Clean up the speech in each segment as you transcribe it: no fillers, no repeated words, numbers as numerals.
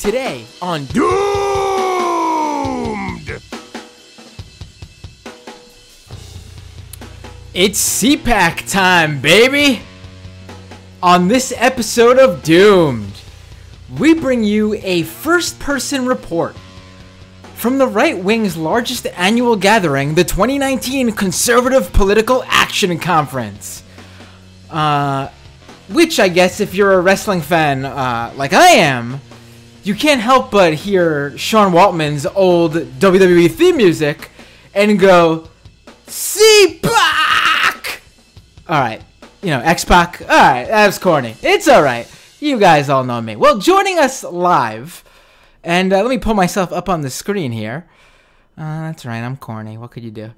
Today on Doomed! It's CPAC time, baby! On this episode of Doomed, we bring you a first-person report from the right wing's largest annual gathering, the 2019 Conservative Political Action Conference. Which I guess if you're a wrestling fan like I am, you can't help but hear Sean Waltman's old WWE theme music and go, CPAC! Alright, you know, X-Pac. Alright, that was corny. It's alright. You guys all know me. Well, joining us live, and let me pull myself up on the screen here. That's right, I'm corny. What could you do?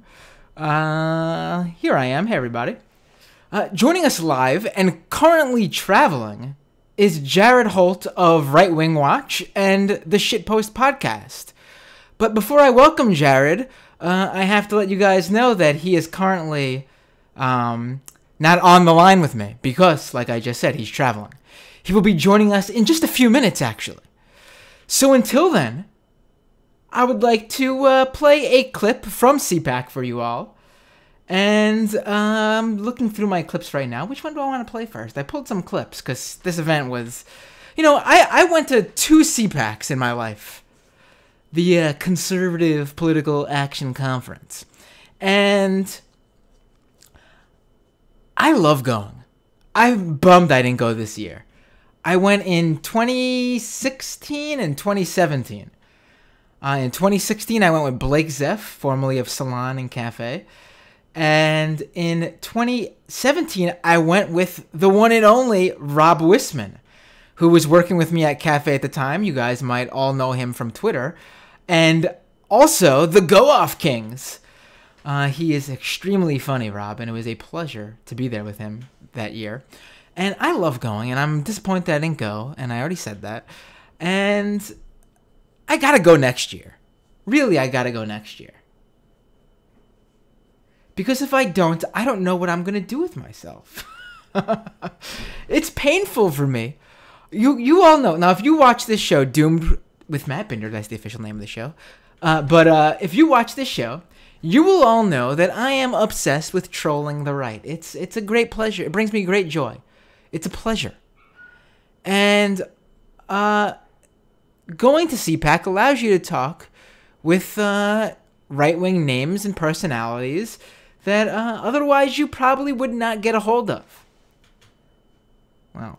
Here I am. Hey, everybody. Joining us live and currently traveling is Jared Holt of Right Wing Watch and the Shitpost podcast. But before I welcome Jared, I have to let you guys know that he is currently not on the line with me because, like I just said, he's traveling. He will be joining us in just a few minutes, actually. So until then, I would like to play a clip from CPAC for you all. And I'm looking through my clips right now. Which one do I want to play first? I pulled some clips because this event was... You know, I went to 2 CPACs in my life. The Conservative Political Action Conference. And I love going. I'm bummed I didn't go this year. I went in 2016 and 2017. In 2016, I went with Blake Zeff, formerly of Salon and Cafe. And in 2017, I went with the one and only Rob Wisman, who was working with me at Cafe at the time. You guys might all know him from Twitter. And also the Go Off Kings. He is extremely funny, Rob, and it was a pleasure to be there with him that year. And I love going, and I'm disappointed I didn't go, and I already said that. And I gotta go next year. Really, I gotta go next year. Because if I don't know what I'm going to do with myself. It's painful for me. You all know. Now, if you watch this show, Doomed with Matt Binder, that's the official name of the show. But if you watch this show, you will all know that I am obsessed with trolling the right. It's a great pleasure. It brings me great joy. It's a pleasure. And going to CPAC allows you to talk with right-wing names and personalities that otherwise you probably would not get a hold of. Well,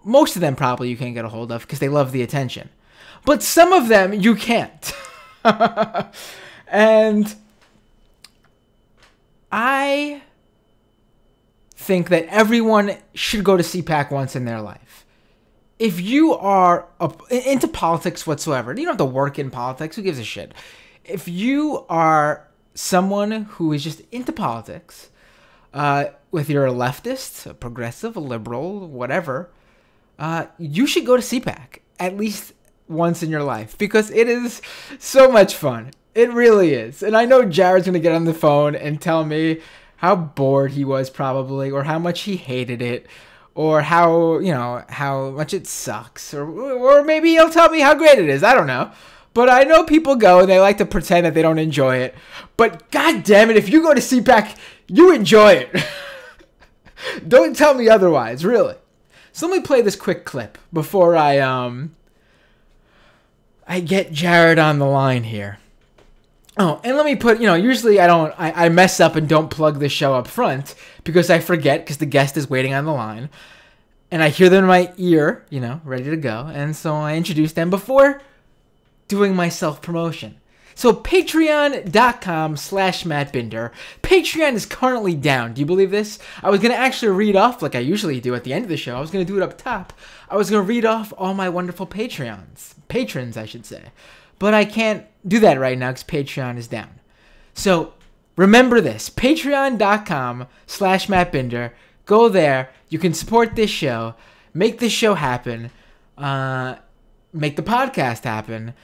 most of them probably you can't get a hold of because they love the attention. But some of them you can't. And I think that everyone should go to CPAC once in their life. If you are into politics whatsoever, you don't have to work in politics, who gives a shit? If you are someone who is just into politics, whether you're a leftist, a progressive, a liberal, whatever, you should go to CPAC at least once in your life because it is so much fun. It really is. And I know Jared's going to get on the phone and tell me how bored he was probably, or how much he hated it, or how, you know, how much it sucks, or maybe he'll tell me how great it is. I don't know. But I know people go and they like to pretend that they don't enjoy it. But god damn it, if you go to CPAC, you enjoy it. Don't tell me otherwise, really. So let me play this quick clip before I get Jared on the line here. Oh, and let me put, you know, usually I mess up and don't plug the show up front because I forget because the guest is waiting on the line. And I hear them in my ear, you know, ready to go. And so I introduce them before doing my self-promotion. So patreon.com/MattBinder. Patreon is currently down. Do you believe this? I was going to actually read off, like I usually do at the end of the show. I was going to do it up top. I was going to read off all my wonderful patrons, I should say. But I can't do that right now because Patreon is down. So remember this, patreon.com/MattBinder. Go there. You can support this show, make this show happen, make the podcast happen,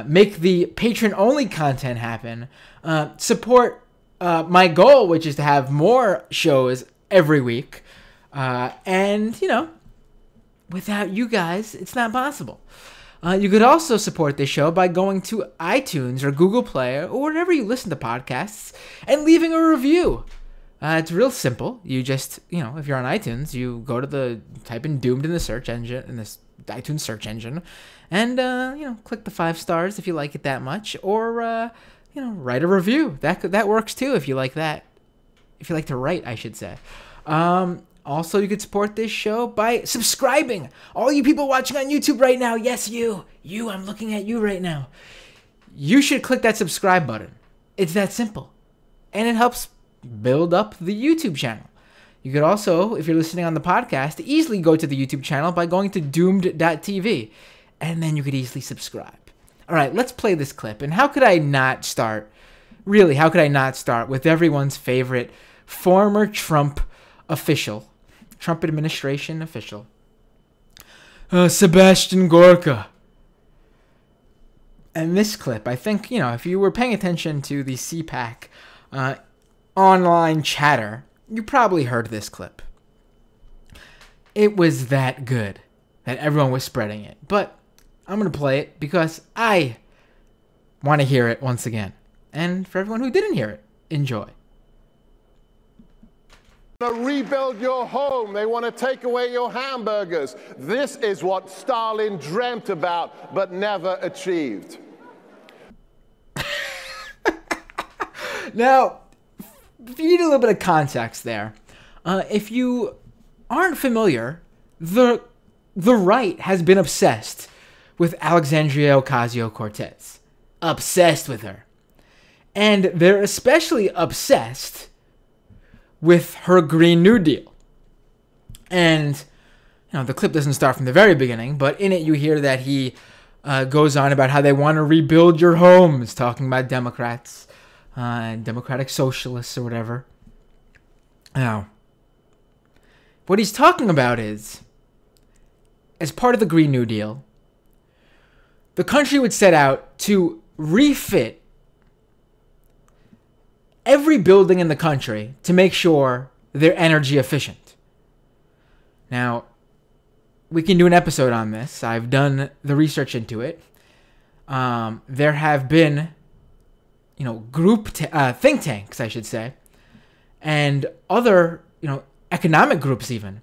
make the patron-only content happen, support my goal, which is to have more shows every week. And, you know, without you guys, it's not possible. You could also support this show by going to iTunes or Google Play or wherever you listen to podcasts and leaving a review. It's real simple. You just, if you're on iTunes, you go to type in Doomed in the search engine, in this iTunes search engine, and, click the 5 stars if you like it that much, or, write a review. That works too if you like that. If you like to write, I should say. Also, you could support this show by subscribing. All you people watching on YouTube right now, yes, you, I'm looking at you right now. You should click that subscribe button. It's that simple. And it helps build up the YouTube channel. You could also, if you're listening on the podcast, easily go to the YouTube channel by going to doomed.tv. And then you could easily subscribe. All right, let's play this clip. And how could I not start with everyone's favorite former Trump administration official, Sebastian Gorka. And this clip, I think, if you were paying attention to the CPAC online chatter, you probably heard this clip. It was that good that everyone was spreading it. But I'm going to play it because I want to hear it once again. And for everyone who didn't hear it, enjoy. To rebuild your home. They want to take away your hamburgers. This is what Stalin dreamt about but never achieved. Now, if you need a little bit of context there, if you aren't familiar, the right has been obsessed with Alexandria Ocasio-Cortez. Obsessed with her. And they're especially obsessed with her Green New Deal. And, the clip doesn't start from the very beginning, but in it you hear that he goes on about how they want to rebuild your homes, talking about Democrats and democratic socialists or whatever. Now, what he's talking about is, as part of the Green New Deal, the country would set out to refit every building in the country to make sure they're energy efficient. Now, we can do an episode on this. I've done the research into it. There have been, think tanks, I should say, and other, economic groups even,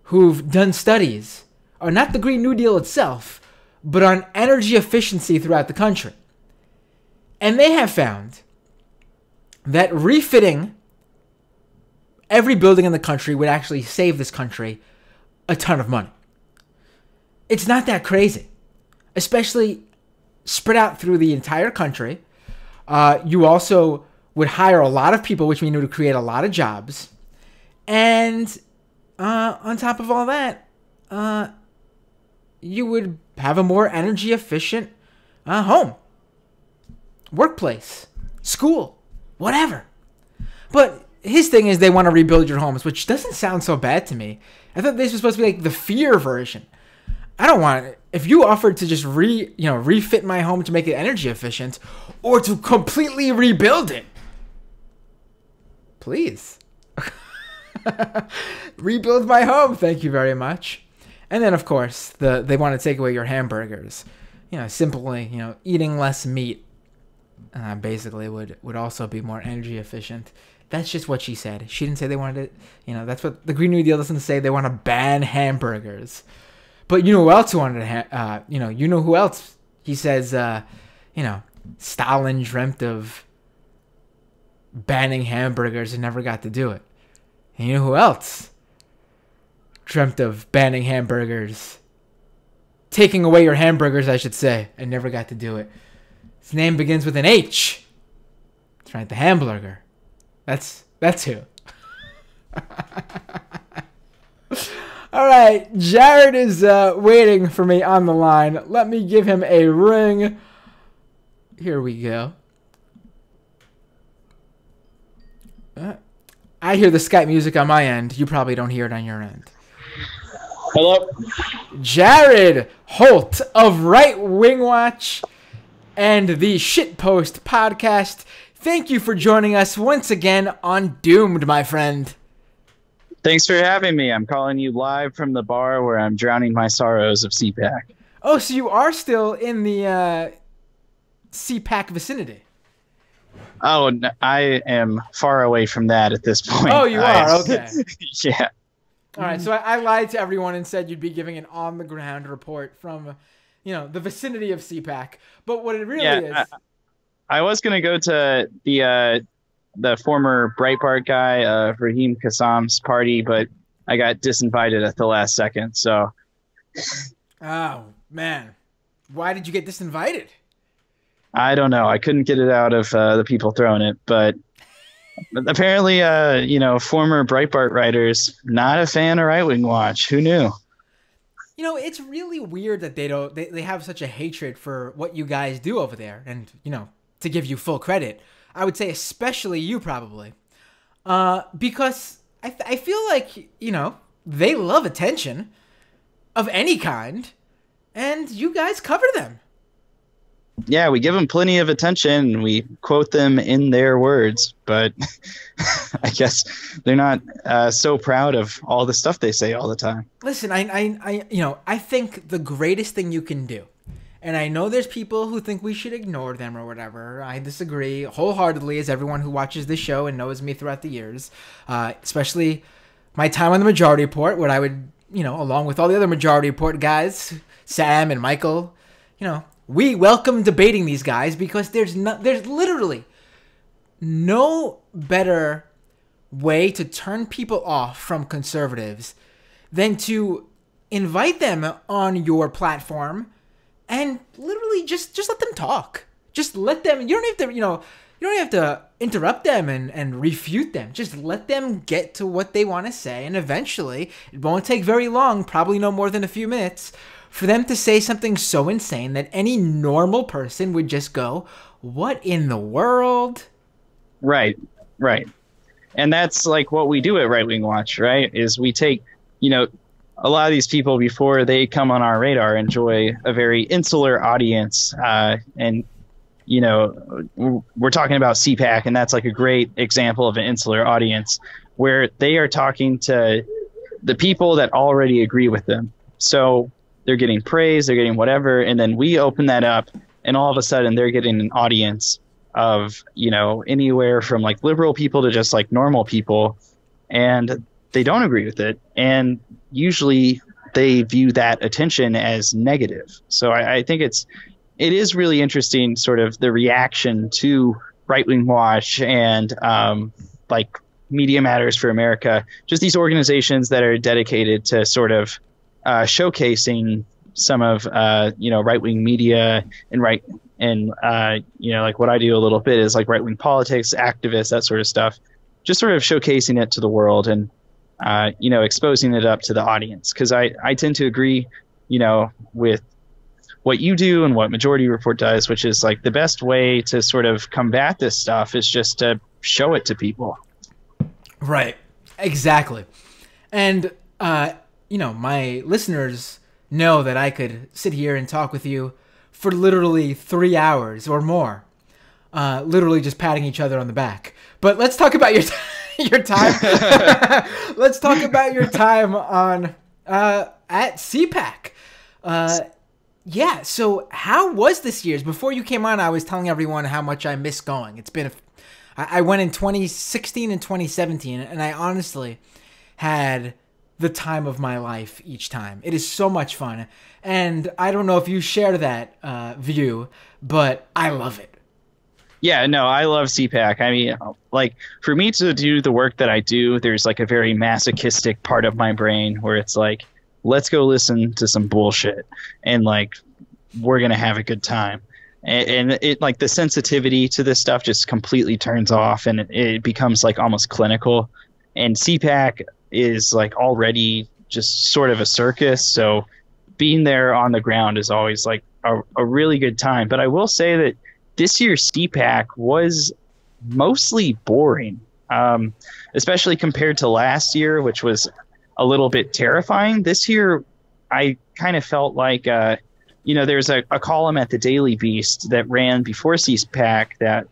who've done studies on not the Green New Deal itself, but on energy efficiency throughout the country. And they have found that refitting every building in the country would actually save this country a ton of money. It's not that crazy, especially spread out through the entire country. You also would hire a lot of people, which means it would create a lot of jobs. And on top of all that, you would have a more energy efficient home, workplace, school, whatever. But his thing is they want to rebuild your homes, which doesn't sound so bad to me. I thought this was supposed to be like the fear version. I don't want it. If you offered to just refit my home to make it energy efficient or to completely rebuild it, please. Rebuild my home. Thank you very much. And then, of course, they want to take away your hamburgers. Simply, eating less meat basically would also be more energy efficient. That's just what she said. She didn't say they wanted it. That's what the Green New Deal doesn't say. They want to ban hamburgers. But you know who else wanted to, you know who else? He says, Stalin dreamt of banning hamburgers and never got to do it. And you know who else dreamt of banning hamburgers? Taking away your hamburgers, I should say, and never got to do it. His name begins with an H. That's right, the Hamburger. That's who. All right, Jared is waiting for me on the line. Let me give him a ring. Here we go. I hear the Skype music on my end. You probably don't hear it on your end. Hello? Jared Holt of Right Wing Watch and the Shitpost podcast. Thank you for joining us once again on Doomed, my friend. Thanks for having me. I'm calling you live from the bar where I'm drowning my sorrows of CPAC. Oh, so you are still in the CPAC vicinity. Oh, I am far away from that at this point. Oh, you are? Okay. Yeah. All right, so I lied to everyone and said you'd be giving an on-the-ground report from, the vicinity of CPAC. But what it really is... I was going to go to the former Breitbart guy, Raheem Kassam's party, but I got disinvited at the last second, so... Oh, man. Why did you get disinvited? I don't know. I couldn't get it out of the people throwing it, but apparently, former Breitbart writers not a fan of Right Wing Watch. Who knew? It's really weird that they have such a hatred for what you guys do over there, and to give you full credit, I would say especially you probably, because I feel like they love attention of any kind, and you guys cover them. Yeah, we give them plenty of attention. We quote them in their words, but I guess they're not so proud of all the stuff they say all the time. Listen, I think the greatest thing you can do, and I know there's people who think we should ignore them or whatever. I disagree wholeheartedly, as everyone who watches this show and knows me throughout the years, especially my time on the Majority Report, where I would, along with all the other Majority Report guys, Sam and Michael, we welcome debating these guys because there's literally no better way to turn people off from conservatives than to invite them on your platform and literally just let them talk. Just let them. You don't have to, you don't have to interrupt them and refute them. Just let them get to what they want to say, and eventually, it won't take very long, probably no more than a few minutes, for them to say something so insane that any normal person would just go, what in the world? Right. And that's like what we do at Right Wing Watch, right? Is we take, a lot of these people before they come on our radar enjoy a very insular audience. And, we're talking about CPAC, and that's like a great example of an insular audience where they are talking to the people that already agree with them. So they're getting praise, they're getting whatever, and then we open that up, and all of a sudden they're getting an audience of, anywhere from like liberal people to just like normal people, and they don't agree with it. And usually they view that attention as negative. So I think it is really interesting, sort of the reaction to Right Wing Watch and like Media Matters for America, just these organizations that are dedicated to sort of showcasing some of right-wing media and like what I do a little bit is like right-wing politics, activists, that sort of stuff, just sort of showcasing it to the world and exposing it up to the audience, because I tend to agree with what you do and what Majority Report does, which is like the best way to sort of combat this stuff is just to show it to people. Right, exactly. And my listeners know that I could sit here and talk with you for literally 3 hours or more, literally just patting each other on the back. But let's talk about your time. Let's talk about your time on at CPAC. Yeah. So how was this year's? Before you came on, I was telling everyone how much I miss going. It's been I went in 2016 and 2017, and I honestly had the time of my life each time. It is so much fun. And I don't know if you share that view, but I love it. Yeah, no, I love CPAC. I mean, like, for me to do the work that I do, there's like a very masochistic part of my brain where it's like, let's go listen to some bullshit and like, we're going to have a good time. And it like the sensitivity to this stuff just completely turns off, and it becomes like almost clinical. And CPAC is like already just sort of a circus, so being there on the ground is always like a really good time. But I will say that this year's CPAC was mostly boring, especially compared to last year, which was a little bit terrifying. This year I kind of felt like there's a column at the Daily Beast that ran before CPAC that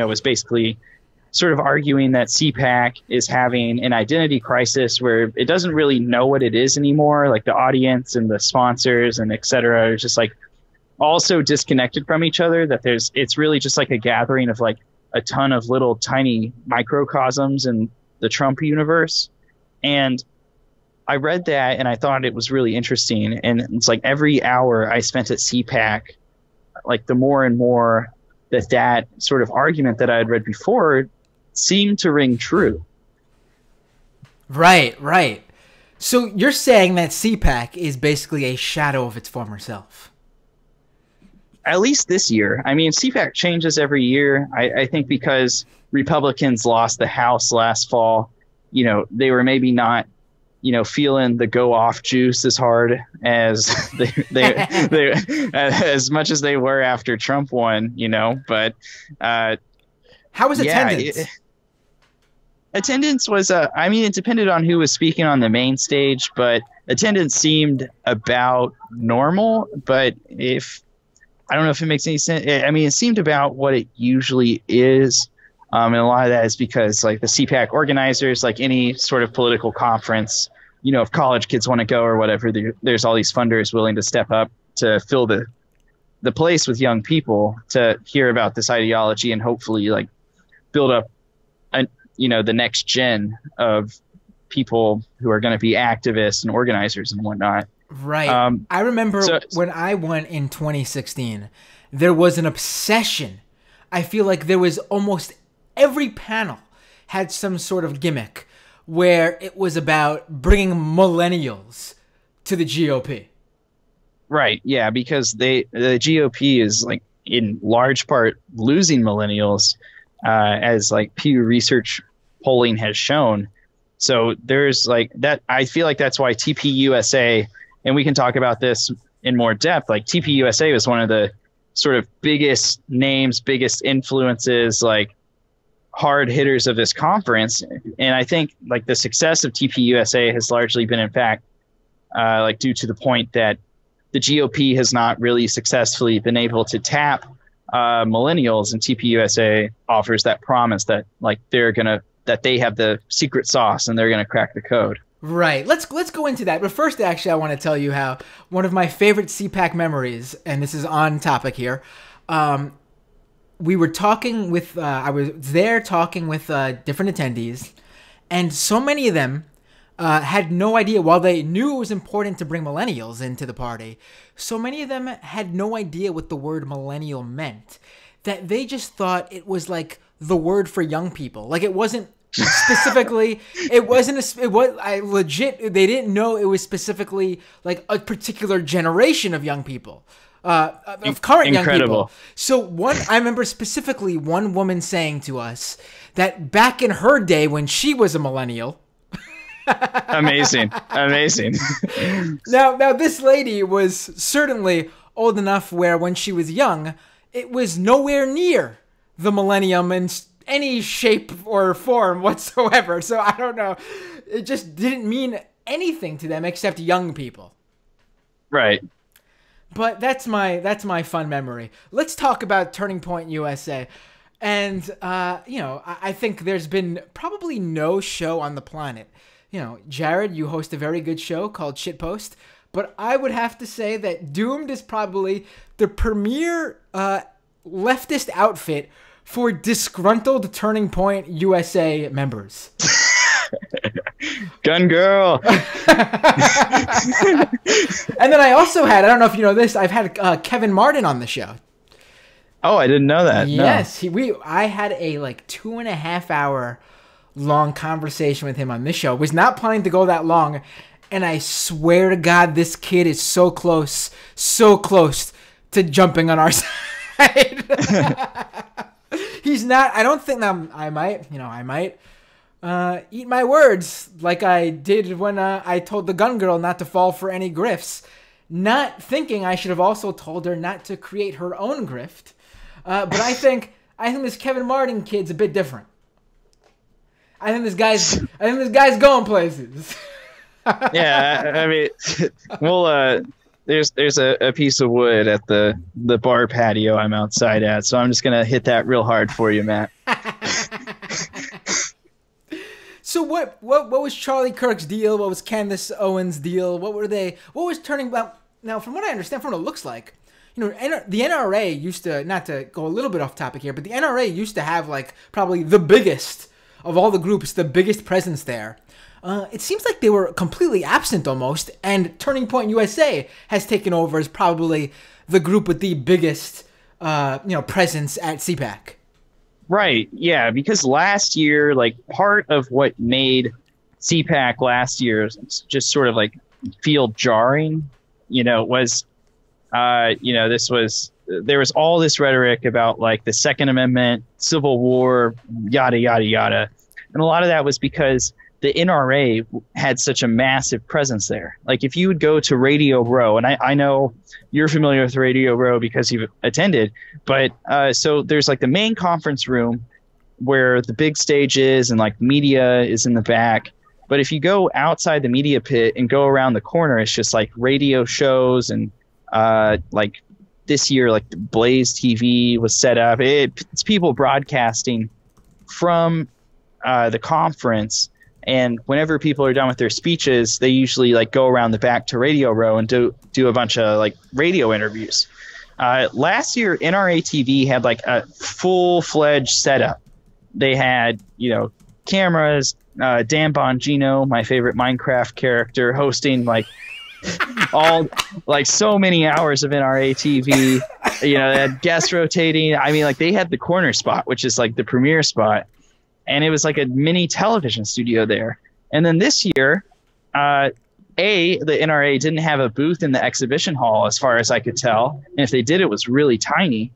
was basically sort of arguing that CPAC is having an identity crisis where it doesn't really know what it is anymore. Like the audience and the sponsors and et cetera are just like also disconnected from each other, that it's really just like a gathering of like a ton of little tiny microcosms in the Trump universe. And I read that and I thought it was really interesting. And it's like every hour I spent at CPAC, like the more and more that sort of argument that I had read before seemed to ring true. Right. So you're saying that CPAC is basically a shadow of its former self? At least this year. I mean, CPAC changes every year. I think because Republicans lost the House last fall, they were maybe not, feeling the go off juice as hard as they as much as they were after Trump won, But how was attendance? Attendance was, it depended on who was speaking on the main stage, but attendance seemed about normal. But I don't know if it makes any sense. It seemed about what it usually is. And a lot of that is because like the CPAC organizers, like any sort of political conference, if college kids want to go or whatever, there's all these funders willing to step up to fill the place with young people to hear about this ideology and hopefully like build up the next gen of people who are going to be activists and organizers and whatnot. Right. I remember when I went in 2016, there was an obsession. I feel like there was almost every panel had some sort of gimmick where it was about bringing millennials to the GOP. Right. Yeah, because the GOP is like in large part losing millennials, as like Pew Research polling has shown. So there's like that. I feel like that's why TPUSA, and we can talk about this in more depth, like TPUSA was one of the sort of biggest names, biggest influences, like hard hitters of this conference. And I think like the success of TPUSA has largely been, in fact, like due to the point that the GOP has not really successfully been able to tap millennials, and TPUSA offers that promise that like that they have the secret sauce and they're gonna crack the code. Right. Let's go into that. But first, actually, I want to tell you how one of my favorite CPAC memories, and this is on topic here. We were talking with I was there talking with different attendees, and so many of them had no idea. While they knew it was important to bring millennials into the party, so many of them had no idea what the word millennial meant. That they just thought it was like the word for young people. Like it wasn't specifically. They didn't know it was specifically like a particular generation of young people. Of current young people. So I remember specifically one woman saying to us that back in her day when she was a millennial. Amazing. Now this lady was certainly old enough where when she was young, it was nowhere near the millennium in any shape or form whatsoever. So I don't know. It just didn't mean anything to them except young people. Right. But that's my fun memory. Let's talk about Turning Point USA. And, I think there's been probably no show on the planet. Jared, you host a very good show called Shitpost. But I would have to say that Doomed is probably the premier leftist outfit for disgruntled Turning Point USA members. Gun girl. And then I also had, I don't know if you know this, I've had Kevin Martin on the show. Oh, I didn't know that. Yes, no. I had a like 2.5 hour long conversation with him on this show. Was not planning to go that long, and I swear to God, this kid is so close to jumping on our side. He's not. I don't think that I might eat my words like I did when I told the gun girl not to fall for any grifts, not thinking I should have also told her not to create her own grift. But I think this Kevin Martin kid's a bit different. I think this guy's going places. Yeah, I mean, well, there's a piece of wood at the bar patio I'm outside at, so I'm just gonna hit that real hard for you, Matt. what was Charlie Kirk's deal? What was Candace Owens' deal? What was turning about? Now, from what I understand, from what it looks like, the NRA used to, not to go a little bit off topic here, but the NRA used to have like probably the biggest of all the groups, the biggest presence there. It seems like they were completely absent almost, and Turning Point USA has taken over as probably the group with the biggest, presence at CPAC. Right. Yeah. Because last year, like part of what made CPAC last year just sort of like feel jarring, was, there was all this rhetoric about like the Second Amendment, Civil War, yada, yada, yada. And a lot of that was because the NRA had such a massive presence there. Like if you would go to Radio Row, and I know you're familiar with Radio Row because you've attended, but so there's like the main conference room where the big stage is and like media is in the back. But if you go outside the media pit and go around the corner, it's just like radio shows and like this year, like Blaze TV was set up. It's people broadcasting from the conference. And whenever people are done with their speeches, they usually like go around the back to Radio Row and do a bunch of like radio interviews. Last year, NRA TV had like a full-fledged setup. They had, cameras, Dan Bongino, my favorite Minecraft character, hosting like all like so many hours of NRA TV. They had guests rotating. I mean, like they had the corner spot, which is like the premiere spot. And it was like a mini television studio there. And then this year, the NRA didn't have a booth in the exhibition hall, as far as I could tell. And if they did, it was really tiny.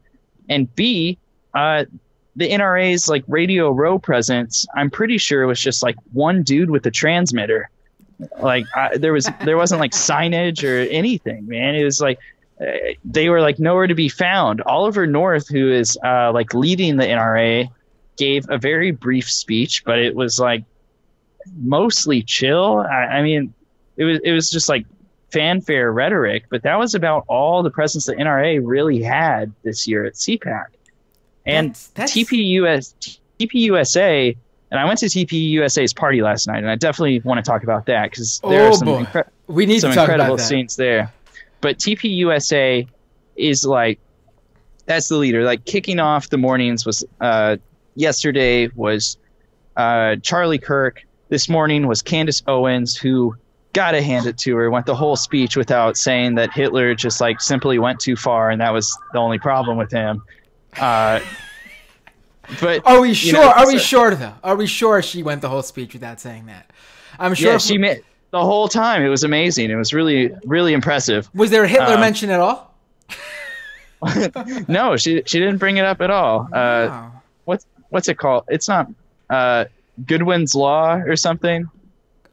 And B, the NRA's like Radio Row presence, I'm pretty sure it was just like one dude with a transmitter. Like there wasn't like signage or anything, man. It was like they were like nowhere to be found. Oliver North, who is like leading the NRA, gave a very brief speech, but it was like mostly chill. I mean, it was just like fanfare rhetoric, but that was about all the presence the NRA really had this year at CPAC. And TPUSA, and I went to TPUSA's party last night, and I definitely want to talk about that because there are some incredible scenes there. But TPUSA is like, that's the leader. Like kicking off the mornings was yesterday was Charlie Kirk. This morning was Candace Owens, who, gotta hand it to her, went the whole speech without saying that Hitler just like simply went too far, and that was the only problem with him. But are we sure? Are we sure though? Are we sure she went the whole speech without saying that? I'm sure. Yeah, she made the whole time. It was amazing. It was really, really impressive. Was there a Hitler mention at all? No, she didn't bring it up at all. Wow. What's it called? It's not Goodwin's Law or something.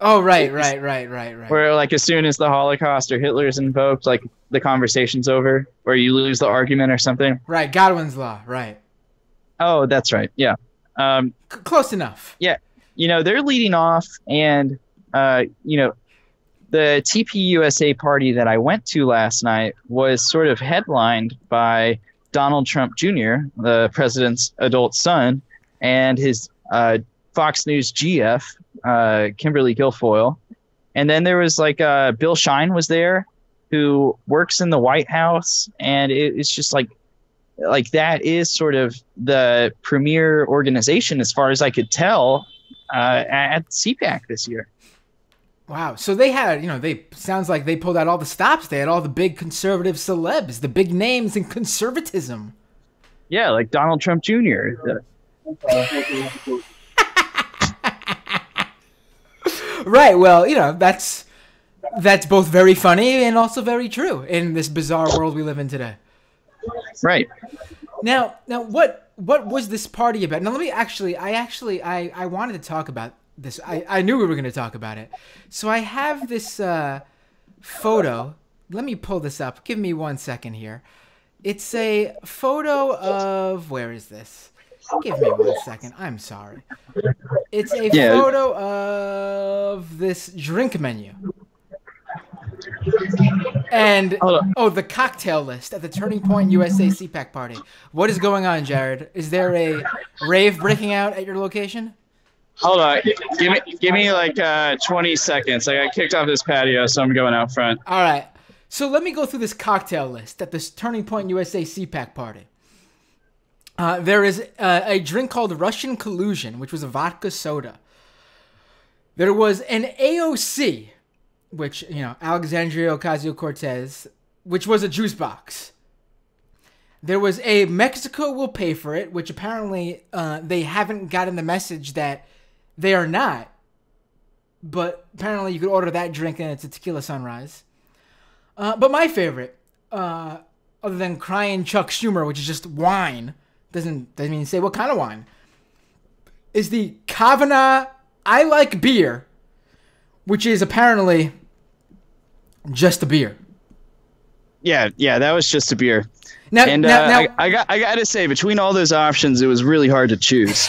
Oh, right. Where like as soon as the Holocaust or Hitler's invoked, like the conversation's over, or you lose the argument or something. Right, Godwin's Law, right. Oh, that's right. Yeah. Close enough. Yeah. They're leading off, and the TPUSA party that I went to last night was sort of headlined by Donald Trump Jr., the president's adult son, and his Fox News GF, Kimberly Guilfoyle. And then there was like Bill Shine was there, who works in the White House, and it's just like that is sort of the premier organization, as far as I could tell, at CPAC this year. Wow. So they had, sounds like they pulled out all the stops. They had all the big conservative celebs, the big names in conservatism. Yeah, like Donald Trump Jr. Right. Well, that's both very funny and also very true in this bizarre world we live in today. Right. Now, what was this party about? Now, let me I wanted to talk about this. I knew we were going to talk about it. So I have this photo. Let me pull this up. Give me 1 second here. It's a photo of, where is this? Give me 1 second. I'm sorry. It's a photo of this drink menu. And, the cocktail list at the Turning Point USA CPAC party. What is going on, Jared? Is there a rave breaking out at your location? Hold on. Give me like 20 seconds. I got kicked off this patio, so I'm going out front. All right. So let me go through this cocktail list at this Turning Point USA CPAC party. There is a drink called Russian Collusion, which was a vodka soda. There was an AOC, which, you know, Alexandria Ocasio-Cortez, which was a juice box. There was a Mexico will pay for it, which apparently they haven't gotten the message that they are not. But apparently you could order that drink and it's a tequila sunrise. But my favorite, other than crying Chuck Schumer, which is just wine, doesn't even say what kind of wine, is the Kavanaugh I Like Beer, which is apparently just a beer. Yeah, that was just a beer. Now, I got to say, between all those options, it was really hard to choose.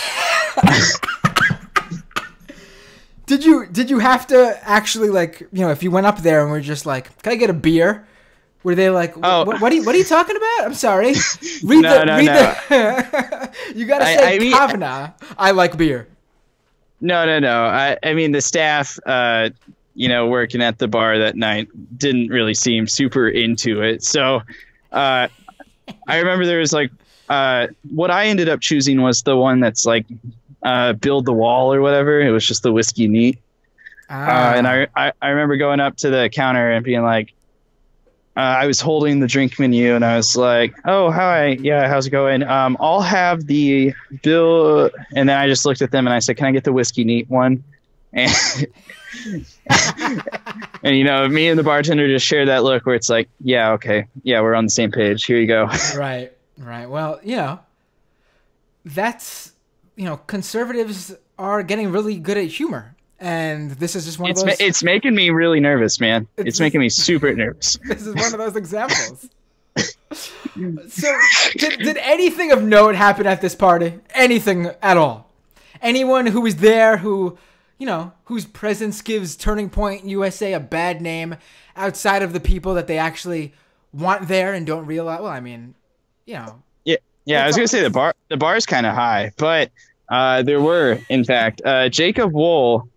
Did you have to actually, like, you know, if you went up there and were just like, can I get a beer? Were they like, what are you talking about? I'm sorry. You gotta say Kavanaugh, I like beer. No. I mean, the staff, working at the bar that night didn't really seem super into it. So, I remember there was like, what I ended up choosing was the one that's like, Build the Wall or whatever. It was just the whiskey neat. And I remember going up to the counter and being like, I was holding the drink menu and I was like, oh, hi. Yeah, how's it going? I'll have the bill. And then I just looked at them and I said, can I get the whiskey neat one? And, and you know, me and the bartender just shared that look where it's like, yeah, okay. Yeah, we're on the same page. Here you go. Right. Well, you know, that's, you know, conservatives are getting really good at humor. And this is just one of those. It's making me really nervous, man. It's making me super nervous. This is one of those examples. So, did anything of note happen at this party? Anything at all? Anyone who was there who, you know, whose presence gives Turning Point USA a bad name outside of the people that they actually want there and don't realize? Well, I mean, you know. Yeah. I was gonna say the bar is kind of high, but there were, in fact, Jacob Wohl.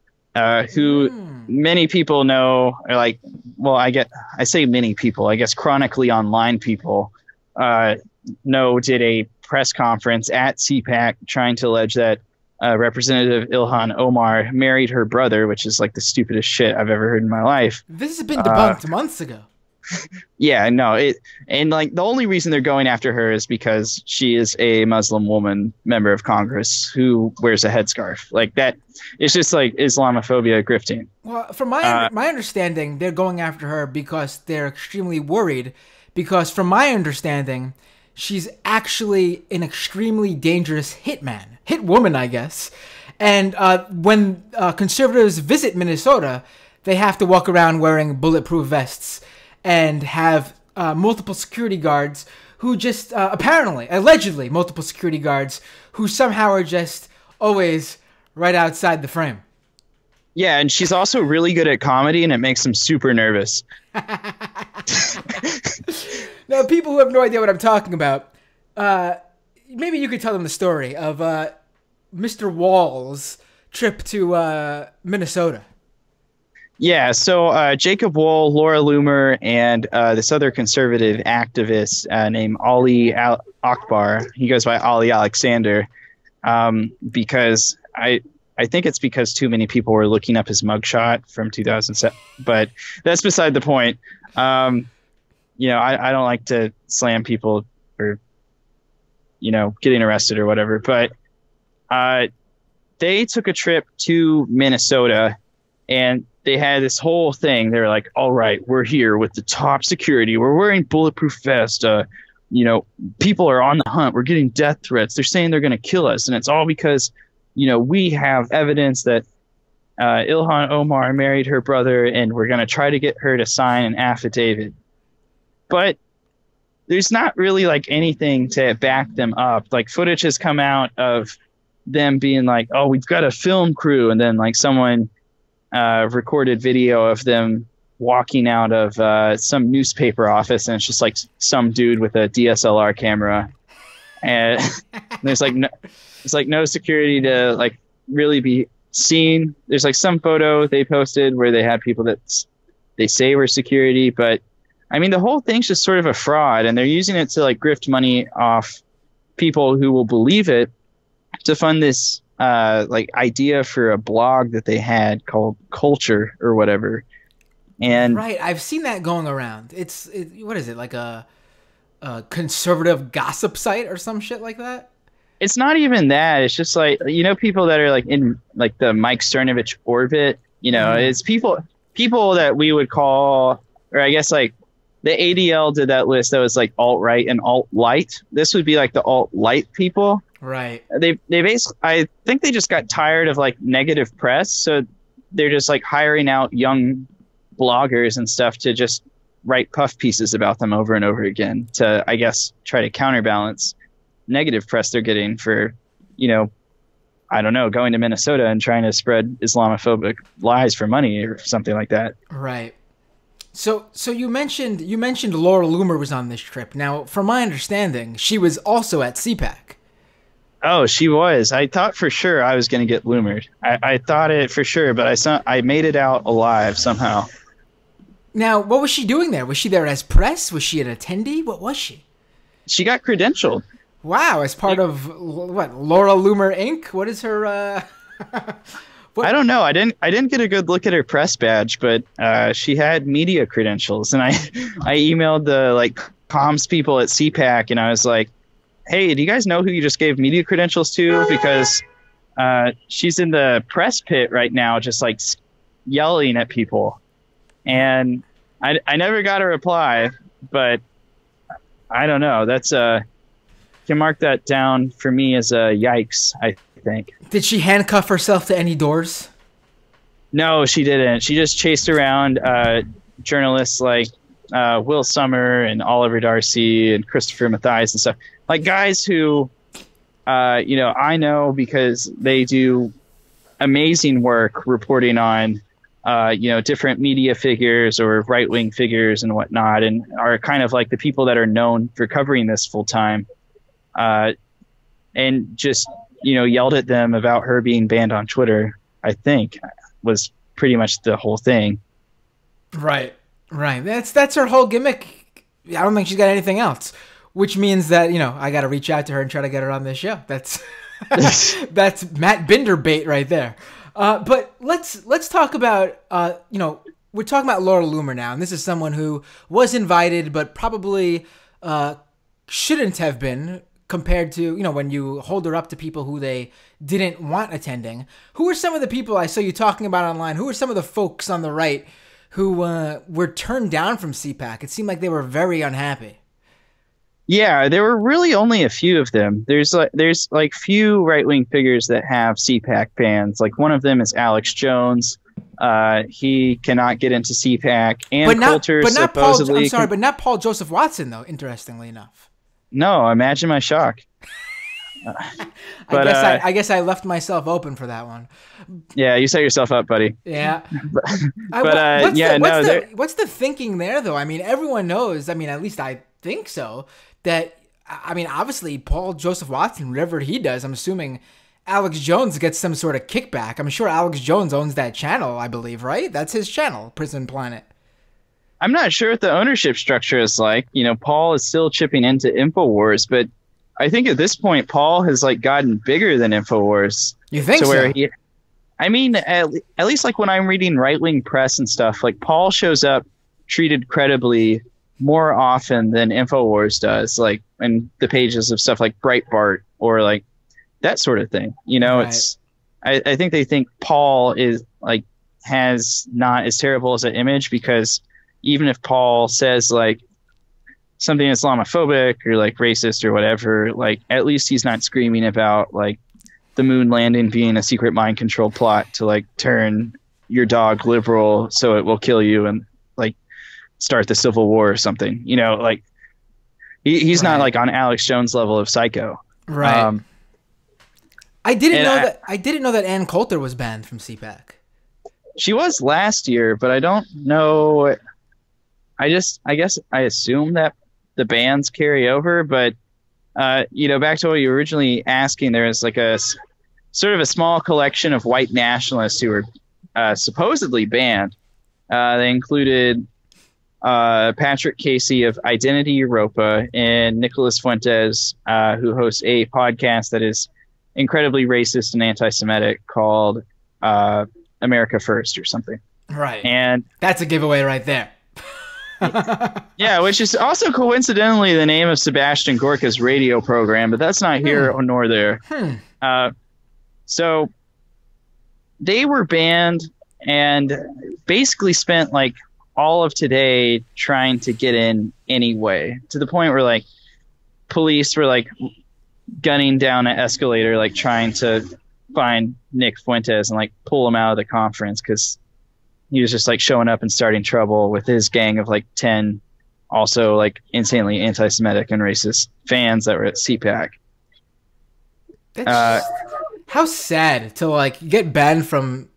Who many people know, or like, well, I say many people, I guess chronically online people know, did a press conference at CPAC trying to allege that Representative Ilhan Omar married her brother, which is like the stupidest shit I've ever heard in my life. This has been debunked months ago. Yeah, no, and like the only reason they're going after her is because she is a Muslim woman member of Congress who wears a headscarf. Like that, it's just like Islamophobia grifting. Well, from my understanding, they're going after her because they're extremely worried. Because from my understanding, she's actually an extremely dangerous hit woman, I guess. And when conservatives visit Minnesota, they have to walk around wearing bulletproof vests and have multiple security guards who just, allegedly multiple security guards who somehow are just always right outside the frame. Yeah, and she's also really good at comedy, and it makes them super nervous. Now, people who have no idea what I'm talking about, maybe you could tell them the story of Mr. Wall's trip to Minnesota. Yeah, so Jacob Wohl, Laura Loomer, and this other conservative activist named Ali Akbar. He goes by Ali Alexander because I think it's because too many people were looking up his mugshot from 2007. But that's beside the point. You know, I don't like to slam people for, you know, getting arrested or whatever. But they took a trip to Minnesota and they had this whole thing. They were like, all right, we're here with the top security. We're wearing bulletproof vests. You know, people are on the hunt. We're getting death threats. They're saying they're going to kill us. And it's all because, you know, we have evidence that Ilhan Omar married her brother and we're going to try to get her to sign an affidavit. But there's not really like anything to back them up. Like footage has come out of them being like, oh, we've got a film crew. And then like someone recorded video of them walking out of some newspaper office, and it's just like some dude with a DSLR camera, and there's like no security to like really be seen, there's like some photo they posted where they had people that they say were security, but I mean, the whole thing's just sort of a fraud, and they're using it to like grift money off people who will believe it to fund this like idea for a blog that they had called Culture or whatever. And right, I've seen that going around. What is it, like a conservative gossip site or some shit like that? It's not even that. It's just like, you know, people that are like in like the Mike Cernovich orbit. You know, it's people that we would call, or I guess like the ADL did that list that was like alt-right and alt-light. This would be like the alt-light people. Right. They basically, I think they just got tired of like negative press, so they're just like hiring out young bloggers and stuff to just write puff pieces about them over and over again to, I guess, try to counterbalance negative press they're getting for, you know, I don't know, going to Minnesota and trying to spread Islamophobic lies for money or something like that. Right. So you mentioned Laura Loomer was on this trip. Now, from my understanding, she was also at CPAC. Oh, she was. I thought for sure I was going to get Loomered. I thought it for sure, but I made it out alive somehow. Now, what was she doing there? Was she there as press? Was she an attendee? What was she? She got credentialed. Wow, as part of what? Laura Loomer Inc. What is her? What? I don't know. I didn't get a good look at her press badge, but she had media credentials, and I emailed the like comms people at CPAC, and I was like, "Hey, do you guys know who you just gave media credentials to? Because she's in the press pit right now, just like yelling at people." And I never got a reply, but I don't know. That's can mark that down for me as a yikes, I think. Did she handcuff herself to any doors? No, she didn't. She just chased around journalists like Will Sommer and Oliver Darcy and Christopher Mathias and stuff. Like guys who, you know, I know because they do amazing work reporting on, you know, different media figures or right-wing figures and whatnot, and are kind of like the people that are known for covering this full time. And just, you know, yelled at them about her being banned on Twitter, I think was pretty much the whole thing. Right. That's her whole gimmick. I don't think she's got anything else, which means that, you know, I got to reach out to her and try to get her on this show. That's that's Matt Binder bait right there. But let's talk about, you know, we're talking about Laura Loomer now, and this is someone who was invited, but probably shouldn't have been, compared to, you know, when you hold her up to people who they didn't want attending. Who are some of the people I saw you talking about online? Who are some of the folks on the right who were turned down from CPAC? It seemed like they were very unhappy. Yeah, there were really only a few of them. There's like few right-wing figures that have CPAC bans. Like one of them is Alex Jones. He cannot get into CPAC. And Coulter supposedly. But not Paul Joseph Watson, though, interestingly enough. No, imagine my shock. But I guess I left myself open for that one. Yeah, you set yourself up, buddy. Yeah. What's the thinking there, though? I mean, everyone knows. I mean, at least I think so. That, I mean, obviously, Paul Joseph Watson, whatever he does, I'm assuming Alex Jones gets some sort of kickback. I'm sure Alex Jones owns that channel, I believe, right? That's his channel, Prison Planet. I'm not sure what the ownership structure is like. You know, Paul is still chipping into InfoWars, but I think at this point, Paul has like gotten bigger than InfoWars. You think so? I mean, at least like when I'm reading right-wing press and stuff, like Paul shows up treated credibly more often than InfoWars does, like in the pages of stuff like Breitbart or like that sort of thing. You know, right. I think they think Paul is like has not as terrible as an image, because even if Paul says like something Islamophobic or like racist or whatever, like at least he's not screaming about like the moon landing being a secret mind control plot to like turn your dog liberal so it will kill you and like start the Civil War or something. You know, like he's not like on Alex Jones level of psycho. Right. I didn't know that Ann Coulter was banned from CPAC. She was last year, but I don't know. I guess I assume that the bans carry over, but you know, back to what you were originally asking, there is like a sort of a small collection of white nationalists who were supposedly banned. They included Patrick Casey of Identity Europa and Nicholas Fuentes, who hosts a podcast that is incredibly racist and anti-Semitic called America First or something. Right. And that's a giveaway right there. Yeah, which is also coincidentally the name of Sebastian Gorka's radio program, but that's not here nor there. So they were banned and basically spent like all of today trying to get in anyway, to the point where like police were like gunning down an escalator, like trying to find Nick Fuentes and like pull him out of the conference because he was just like showing up and starting trouble with his gang of like 10 also like insanely anti-Semitic and racist fans that were at CPAC. How sad to like get banned from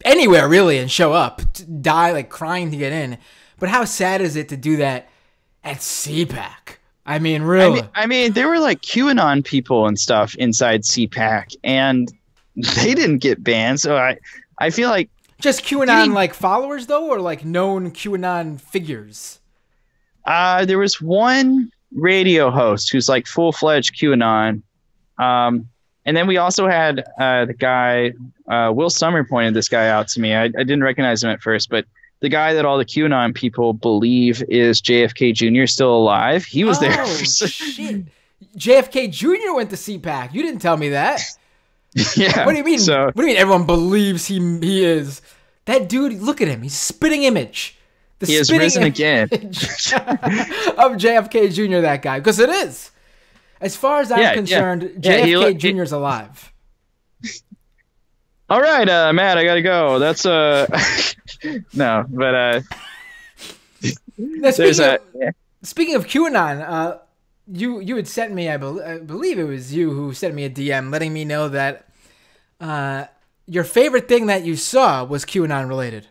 anywhere really and show up, to die like crying to get in. But how sad is it to do that at CPAC? I mean, really. I mean, there were like QAnon people and stuff inside CPAC, and they didn't get banned. So I feel like just QAnon like followers though, or like known QAnon figures. There was one radio host who's like full-fledged QAnon. And then we also had the guy, Will Summer pointed this guy out to me. I didn't recognize him at first, but the guy that all the QAnon people believe is JFK Jr. still alive. He was there. Shit. JFK Jr. went to CPAC. You didn't tell me that. Yeah. What do you mean? What do you mean everyone believes he is? That dude, look at him. He's spitting image. He has risen again. Of JFK Jr., that guy. Because it is. As far as I'm concerned, JFK Jr. is alive. All right, Matt, I gotta go. That's no, but speaking of QAnon, you had sent me, I believe it was you who sent me a DM letting me know that your favorite thing that you saw was QAnon related.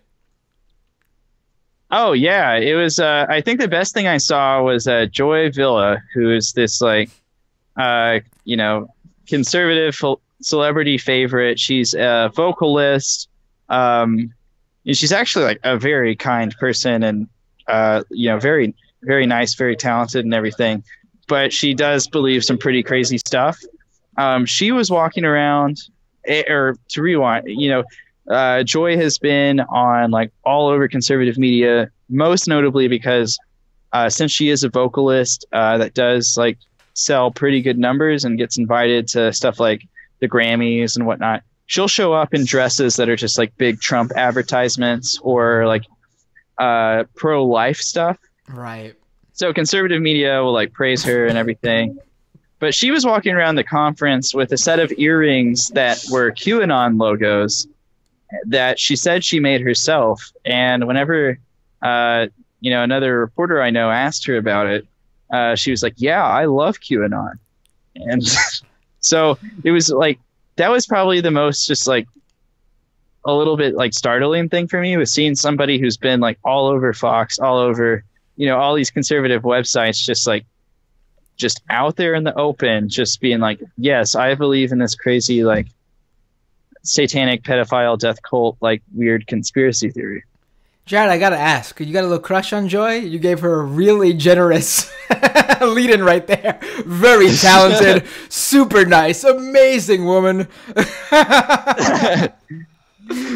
Oh yeah, it was. I think the best thing I saw was Joy Villa, who is this like, conservative celebrity favorite. She's a vocalist. And she's actually like a very kind person and, very, very nice, very talented and everything. But she does believe some pretty crazy stuff. She was walking around, or to rewind, Joy has been on like all over conservative media, most notably because since she is a vocalist that does like sell pretty good numbers and gets invited to stuff like the Grammys and whatnot, she'll show up in dresses that are just like big Trump advertisements or like pro-life stuff. Right. So conservative media will like praise her and everything. But she was walking around the conference with a set of earrings that were QAnon logos that she said she made herself. And whenever, another reporter I know asked her about it, she was like, yeah, I love QAnon. And so it was like, that was probably the most just like a little bit like startling thing for me, was seeing somebody who's been like all over Fox, all over, all these conservative websites, just out there in the open, just being like, yes, I believe in this crazy, like satanic pedophile death cult, like weird conspiracy theory. Jared, I gotta ask, you got a little crush on Joy? You gave her a really generous lead-in right there. Very talented, super nice, amazing woman.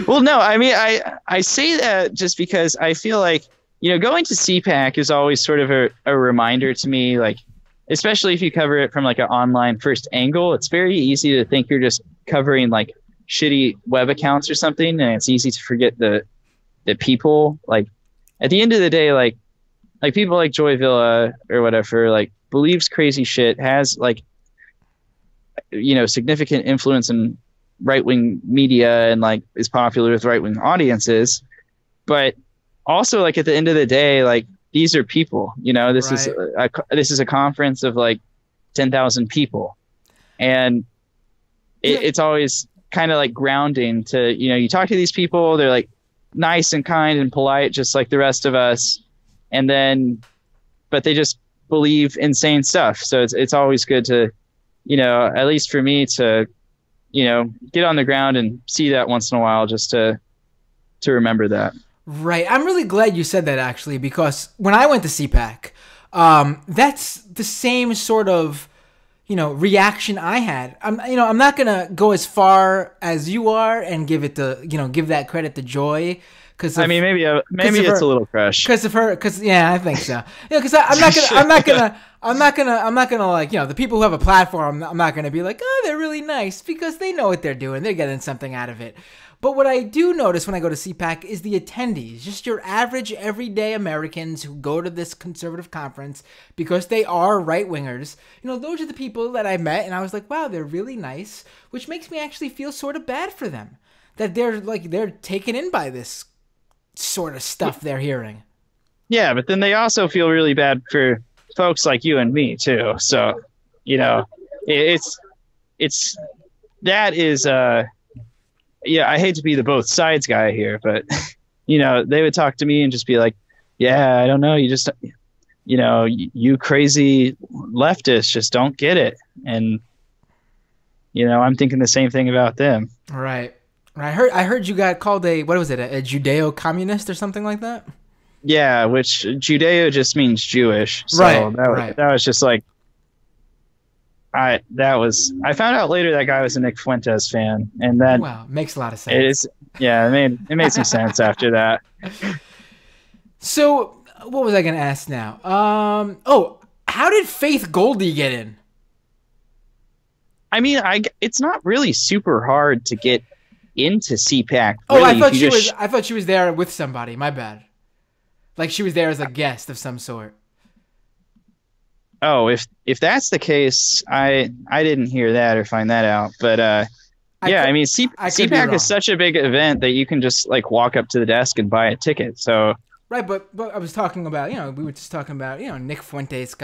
Well, no, I mean, I say that just because I feel like, going to CPAC is always sort of a reminder to me, like, especially if you cover it from like an online first angle, it's very easy to think you're just covering like shitty web accounts or something, and it's easy to forget the people. Like at the end of the day, like people like Joy Villa or whatever, like believes crazy shit, has like significant influence in right-wing media and like is popular with right-wing audiences, but also like at the end of the day, like these are people. This is a conference of like 10,000 people, and it's always kind of like grounding to you talk to these people, they're like nice and kind and polite just like the rest of us, but they just believe insane stuff. So it's always good to at least for me to get on the ground and see that once in a while just to remember that. Right. I'm really glad you said that, actually, because when I went to CPAC, that's the same sort of, reaction I had. I'm not going to go as far as you are and give that credit to Joy. Maybe it's a little crush. I think so. Because I'm not gonna like, the people who have a platform, I'm not gonna be like, oh, they're really nice, because they know what they're doing. They're getting something out of it. But what I do notice when I go to CPAC is the attendees, just your average everyday Americans who go to this conservative conference because they are right-wingers. Those are the people that I met, and I was like, wow, they're really nice, which makes me actually feel sort of bad for them, that they're taken in by this sort of stuff they're hearing. Yeah, but then they also feel really bad for folks like you and me too. So, I hate to be the both sides guy here, but they would talk to me and just be like, yeah, I don't know, you just, you crazy leftists just don't get it. And, I'm thinking the same thing about them. Right. I heard you got called a Judeo-communist or something like that? Yeah, which Judeo just means Jewish. So right. That was just like, I found out later that guy was a Nick Fuentes fan, and that makes a lot of sense. It made some sense after that. So what was I going to ask now? How did Faith Goldie get in? I mean, it's not really super hard to get into CPAC. Really, I thought she was there with somebody. My bad. Like she was there as a guest of some sort. Oh, if that's the case, I didn't hear that or find that out. But CPAC is such a big event that you can just like walk up to the desk and buy a ticket. So right, but I was talking about, we were just talking about, Nick Fuentes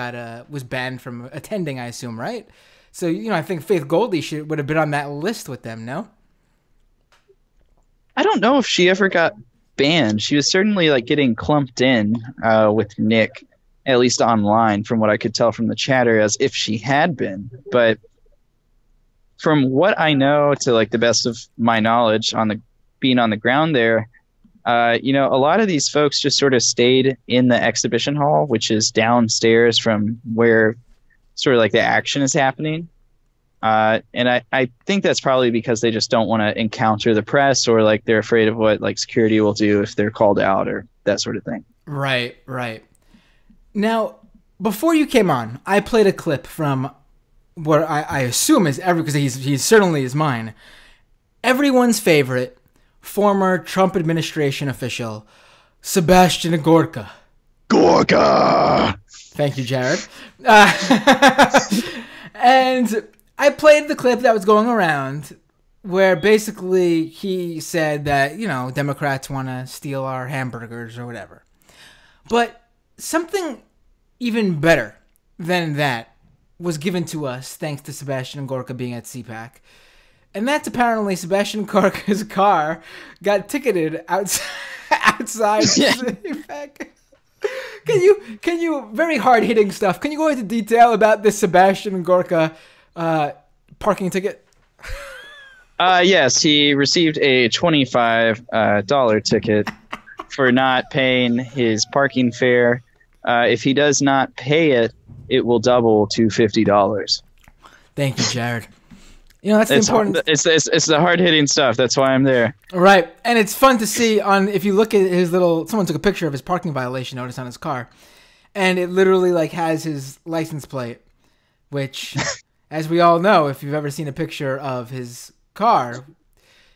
was banned from attending, I assume, right? So I think Faith Goldie would have been on that list with them, no? I don't know if she ever got banned. She was certainly like getting clumped in with Nick, at least online, from what I could tell from the chatter, as if she had been. But from what I know, to like the best of my knowledge being on the ground there, a lot of these folks just sort of stayed in the exhibition hall, which is downstairs from where sort of like the action is happening. And I think that's probably because they just don't want to encounter the press, or like they're afraid of what like security will do if they're called out or that sort of thing. Right. Now, before you came on, I played a clip from what I assume is because he certainly is mine, everyone's favorite former Trump administration official, Sebastian Gorka. Thank you, Jared. And I played the clip that was going around where basically he said that, Democrats want to steal our hamburgers or whatever. But something even better than that was given to us thanks to Sebastian Gorka being at CPAC. And that's apparently Sebastian Gorka's car got ticketed outside CPAC. Can you very hard-hitting stuff. Can you go into detail about this Sebastian Gorka parking ticket? Yes, he received a $25 ticket for not paying his parking fare. If he does not pay it, it will double to $50. Thank you, Jared. That's the important. It's the hard-hitting stuff. That's why I'm there. Right, and it's fun to see if you look at his someone took a picture of his parking violation notice on his car, and it literally like has his license plate, which, as we all know, if you've ever seen a picture of his car,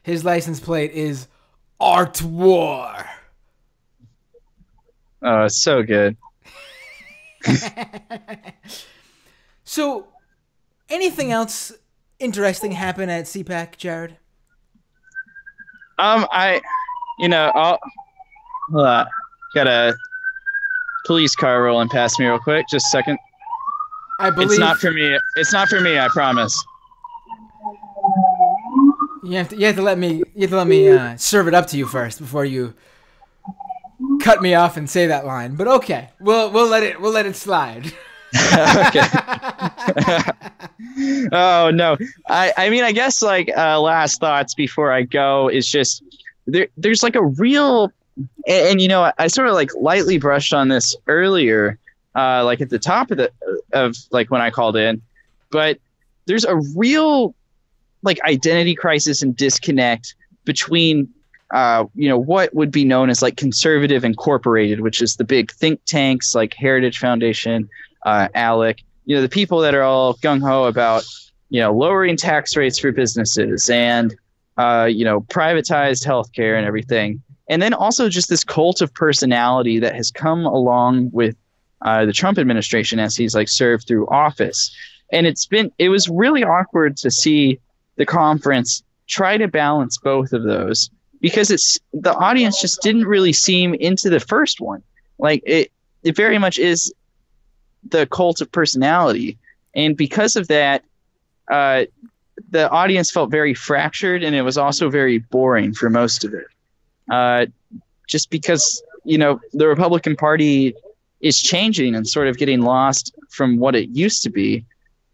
his license plate is Art War. Oh, it's so good. So, anything else interesting happen at CPAC, Jared? I'll got a police car rolling past me real quick. Just a second. I believe it's not for me. It's not for me. I promise. You have to let me serve it up to you first before you cut me off and say that line. But okay, we'll let it slide. Okay. Oh no. I mean, I guess like last thoughts before I go is just there's like a real and you know, I sort of like lightly brushed on this earlier, like at the top of like when I called in, but there's a real like identity crisis and disconnect between you know, what would be known as like conservative incorporated, which is the big think tanks like Heritage Foundation, ALEC, you know, the people that are all gung-ho about, you know, lowering tax rates for businesses and, you know, privatized healthcare and everything. And then also just this cult of personality that has come along with the Trump administration as he's like served through office. And it was really awkward to see the conference try to balance both of those, because the audience just didn't really seem into the first one. Like it very much is the cult of personality. And because of that, the audience felt very fractured, and it was also very boring for most of it. Just because, you know, the Republican Party is changing and sort of getting lost from what it used to be.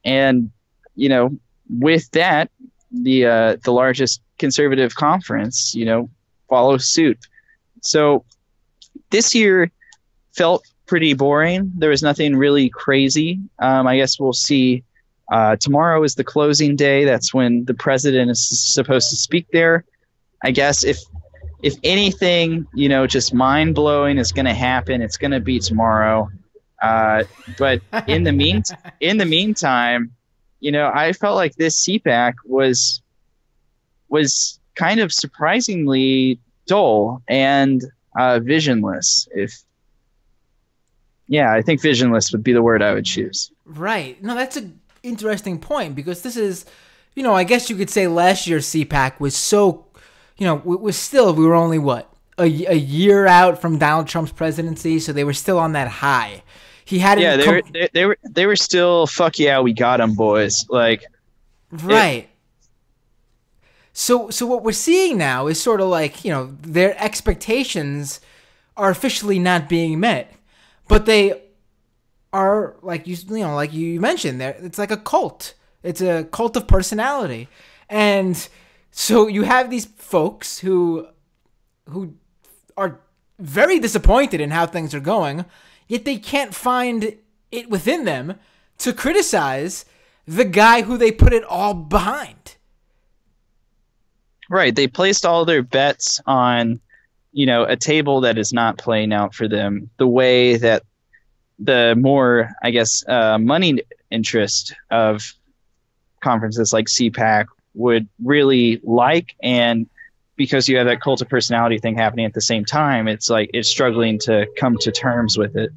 And, you know, with that, the largest conservative conference, you know, follows suit. So this year felt pretty boring. There was nothing really crazy. I guess we'll see. Tomorrow is the closing day. That's when the president is supposed to speak there. I guess if anything, you know, just mind blowing is going to happen, it's going to be tomorrow. But in the meantime, you know, I felt like this CPAC was kind of surprisingly dull and visionless. I think visionless would be the word I would choose. Right. No, that's an interesting point, because this is, you know, I guess you could say last year's CPAC was so, you know, we were only what, a year out from Donald Trump's presidency, so they were still on that high. He had they were still fuck yeah, we got him, boys. Like, right. So what we're seeing now is sort of like, you know, their expectations are officially not being met, but they are, like you mentioned there, it's like a cult. It's a cult of personality. And so you have these folks who are very disappointed in how things are going, yet they can't find it within them to criticize the guy who they put it all behind. Right. They placed all their bets on, you know, a table that is not playing out for them the way that the more, I guess, money interest of conferences like CPAC would really like. And because you have that cult of personality thing happening at the same time, it's like it's struggling to come to terms with it.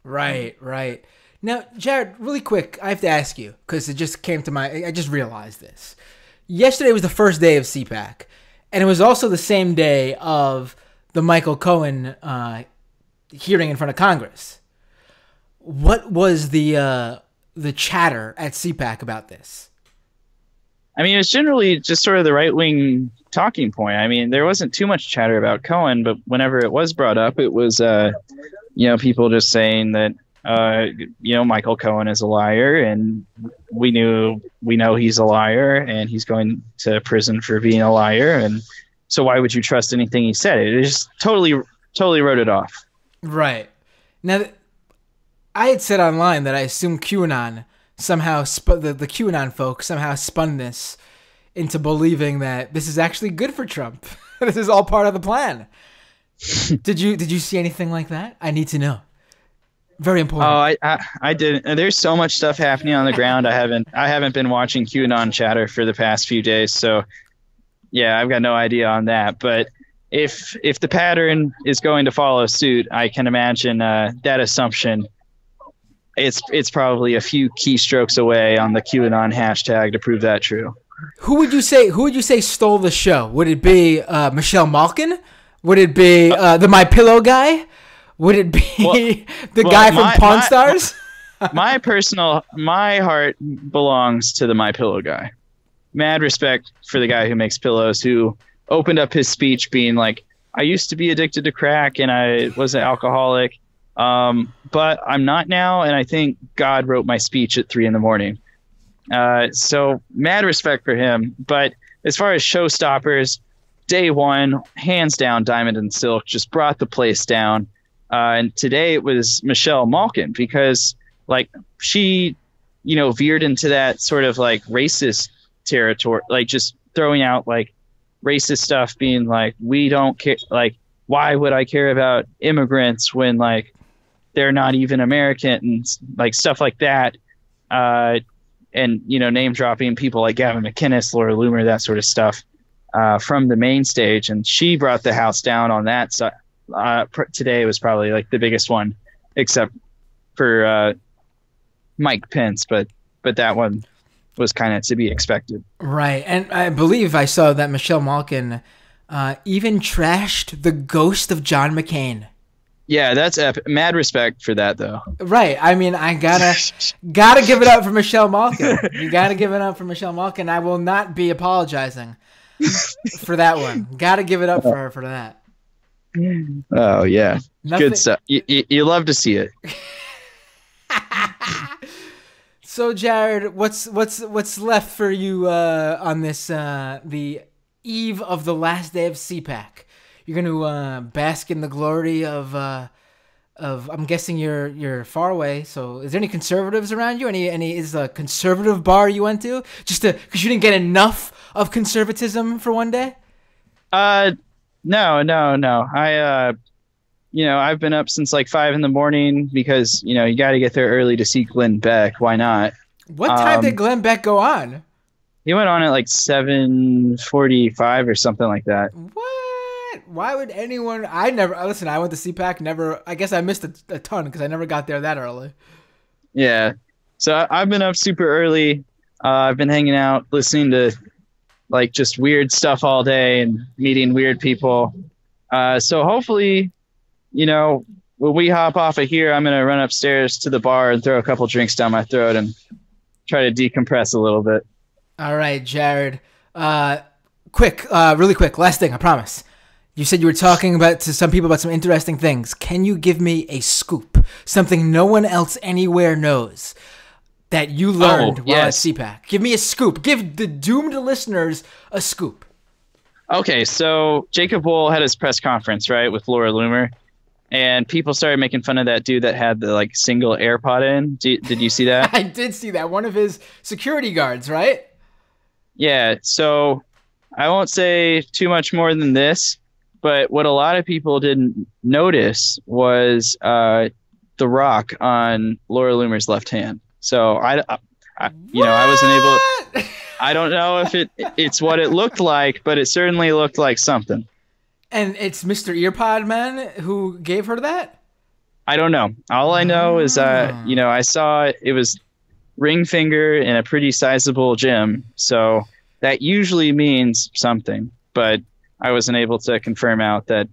Right. Now, Jared, really quick, I have to ask you, because it just came to I just realized this. Yesterday was the first day of CPAC, and it was also the same day of the Michael Cohen hearing in front of Congress. What was the chatter at CPAC about this? I mean, it was generally just sort of the right-wing talking point. I mean, there wasn't too much chatter about Cohen, but whenever it was brought up, it was, you know, people just saying that, you know, Michael Cohen is a liar, and we know he's a liar, and he's going to prison for being a liar, and so why would you trust anything he said? It just totally wrote it off. Right. Now, I had said online that I assumed QAnon somehow the QAnon folks somehow spun this into believing that this is actually good for Trump. This is all part of the plan. Did you see anything like that? I need to know. Very important. Oh, I didn't. There's so much stuff happening on the ground. I haven't been watching QAnon chatter for the past few days, so yeah, I've got no idea on that. But if the pattern is going to follow suit, I can imagine that assumption. It's probably a few keystrokes away on the QAnon hashtag to prove that true. Who would you say stole the show? Would it be Michelle Malkin? Would it be the My Pillow guy? Would it be the guy from Pawn Stars? My heart belongs to the My Pillow guy. Mad respect for the guy who makes pillows, who opened up his speech being like, I used to be addicted to crack and I was an alcoholic, but I'm not now. And I think God wrote my speech at 3 a.m. So mad respect for him. But as far as showstoppers, day one, hands down, Diamond and Silk just brought the place down. And today it was Michelle Malkin, because like she, veered into that sort of like racist territory, like just throwing out like racist stuff, being like, we don't care, like, why would I care about immigrants when like they're not even American, and like stuff like that. And name dropping people like Gavin McInnes, Laura Loomer, that sort of stuff from the main stage. And she brought the house down on that. So today was probably like the biggest one, except for Mike Pence, but that one was kind of to be expected. Right. And I believe I saw that Michelle Malkin even trashed the ghost of John McCain. Yeah, that's epic. Mad respect for that, though. Right. I mean, I gotta give it up for Michelle Malkin. You gotta give it up for Michelle Malkin. I will not be apologizing for that one. Gotta give it up for her for that. Oh yeah, good stuff. You love to see it. So Jared, what's left for you on this the eve of the last day of CPAC? You're gonna bask in the glory of I'm guessing you're far away. So is there any conservatives around you? Any is a conservative bar you went to just because you didn't get enough of conservatism for one day? No. I've been up since like 5 a.m. because, you got to get there early to see Glenn Beck. Why not? What time did Glenn Beck go on? He went on at like 7:45 or something like that. What? Why would anyone? I went to CPAC. Never. I guess I missed a ton because I never got there that early. Yeah. So I've been up super early. I've been hanging out, listening to like just weird stuff all day and meeting weird people. So hopefully, when we hop off of here, I'm going to run upstairs to the bar and throw a couple drinks down my throat and try to decompress a little bit. All right, Jared. Really quick. Last thing, I promise. You said you were talking to some people about some interesting things. Can you give me a scoop? Something no one else anywhere knows that you learned while at CPAC. Give me a scoop. Give the doomed listeners a scoop. Okay, so Jacob Wohl had his press conference, right, with Laura Loomer, and people started making fun of that dude that had the like single AirPod in. Did you see that? I did see that. One of his security guards, right? Yeah. So I won't say too much more than this, but what a lot of people didn't notice was the rock on Laura Loomer's left hand. So I wasn't able. I don't know if it's what it looked like, but it certainly looked like something. And it's Mr. Earpod Man who gave her that? I don't know. All I know is, I saw it was ring finger in a pretty sizable gym. So that usually means something, but I wasn't able to confirm out that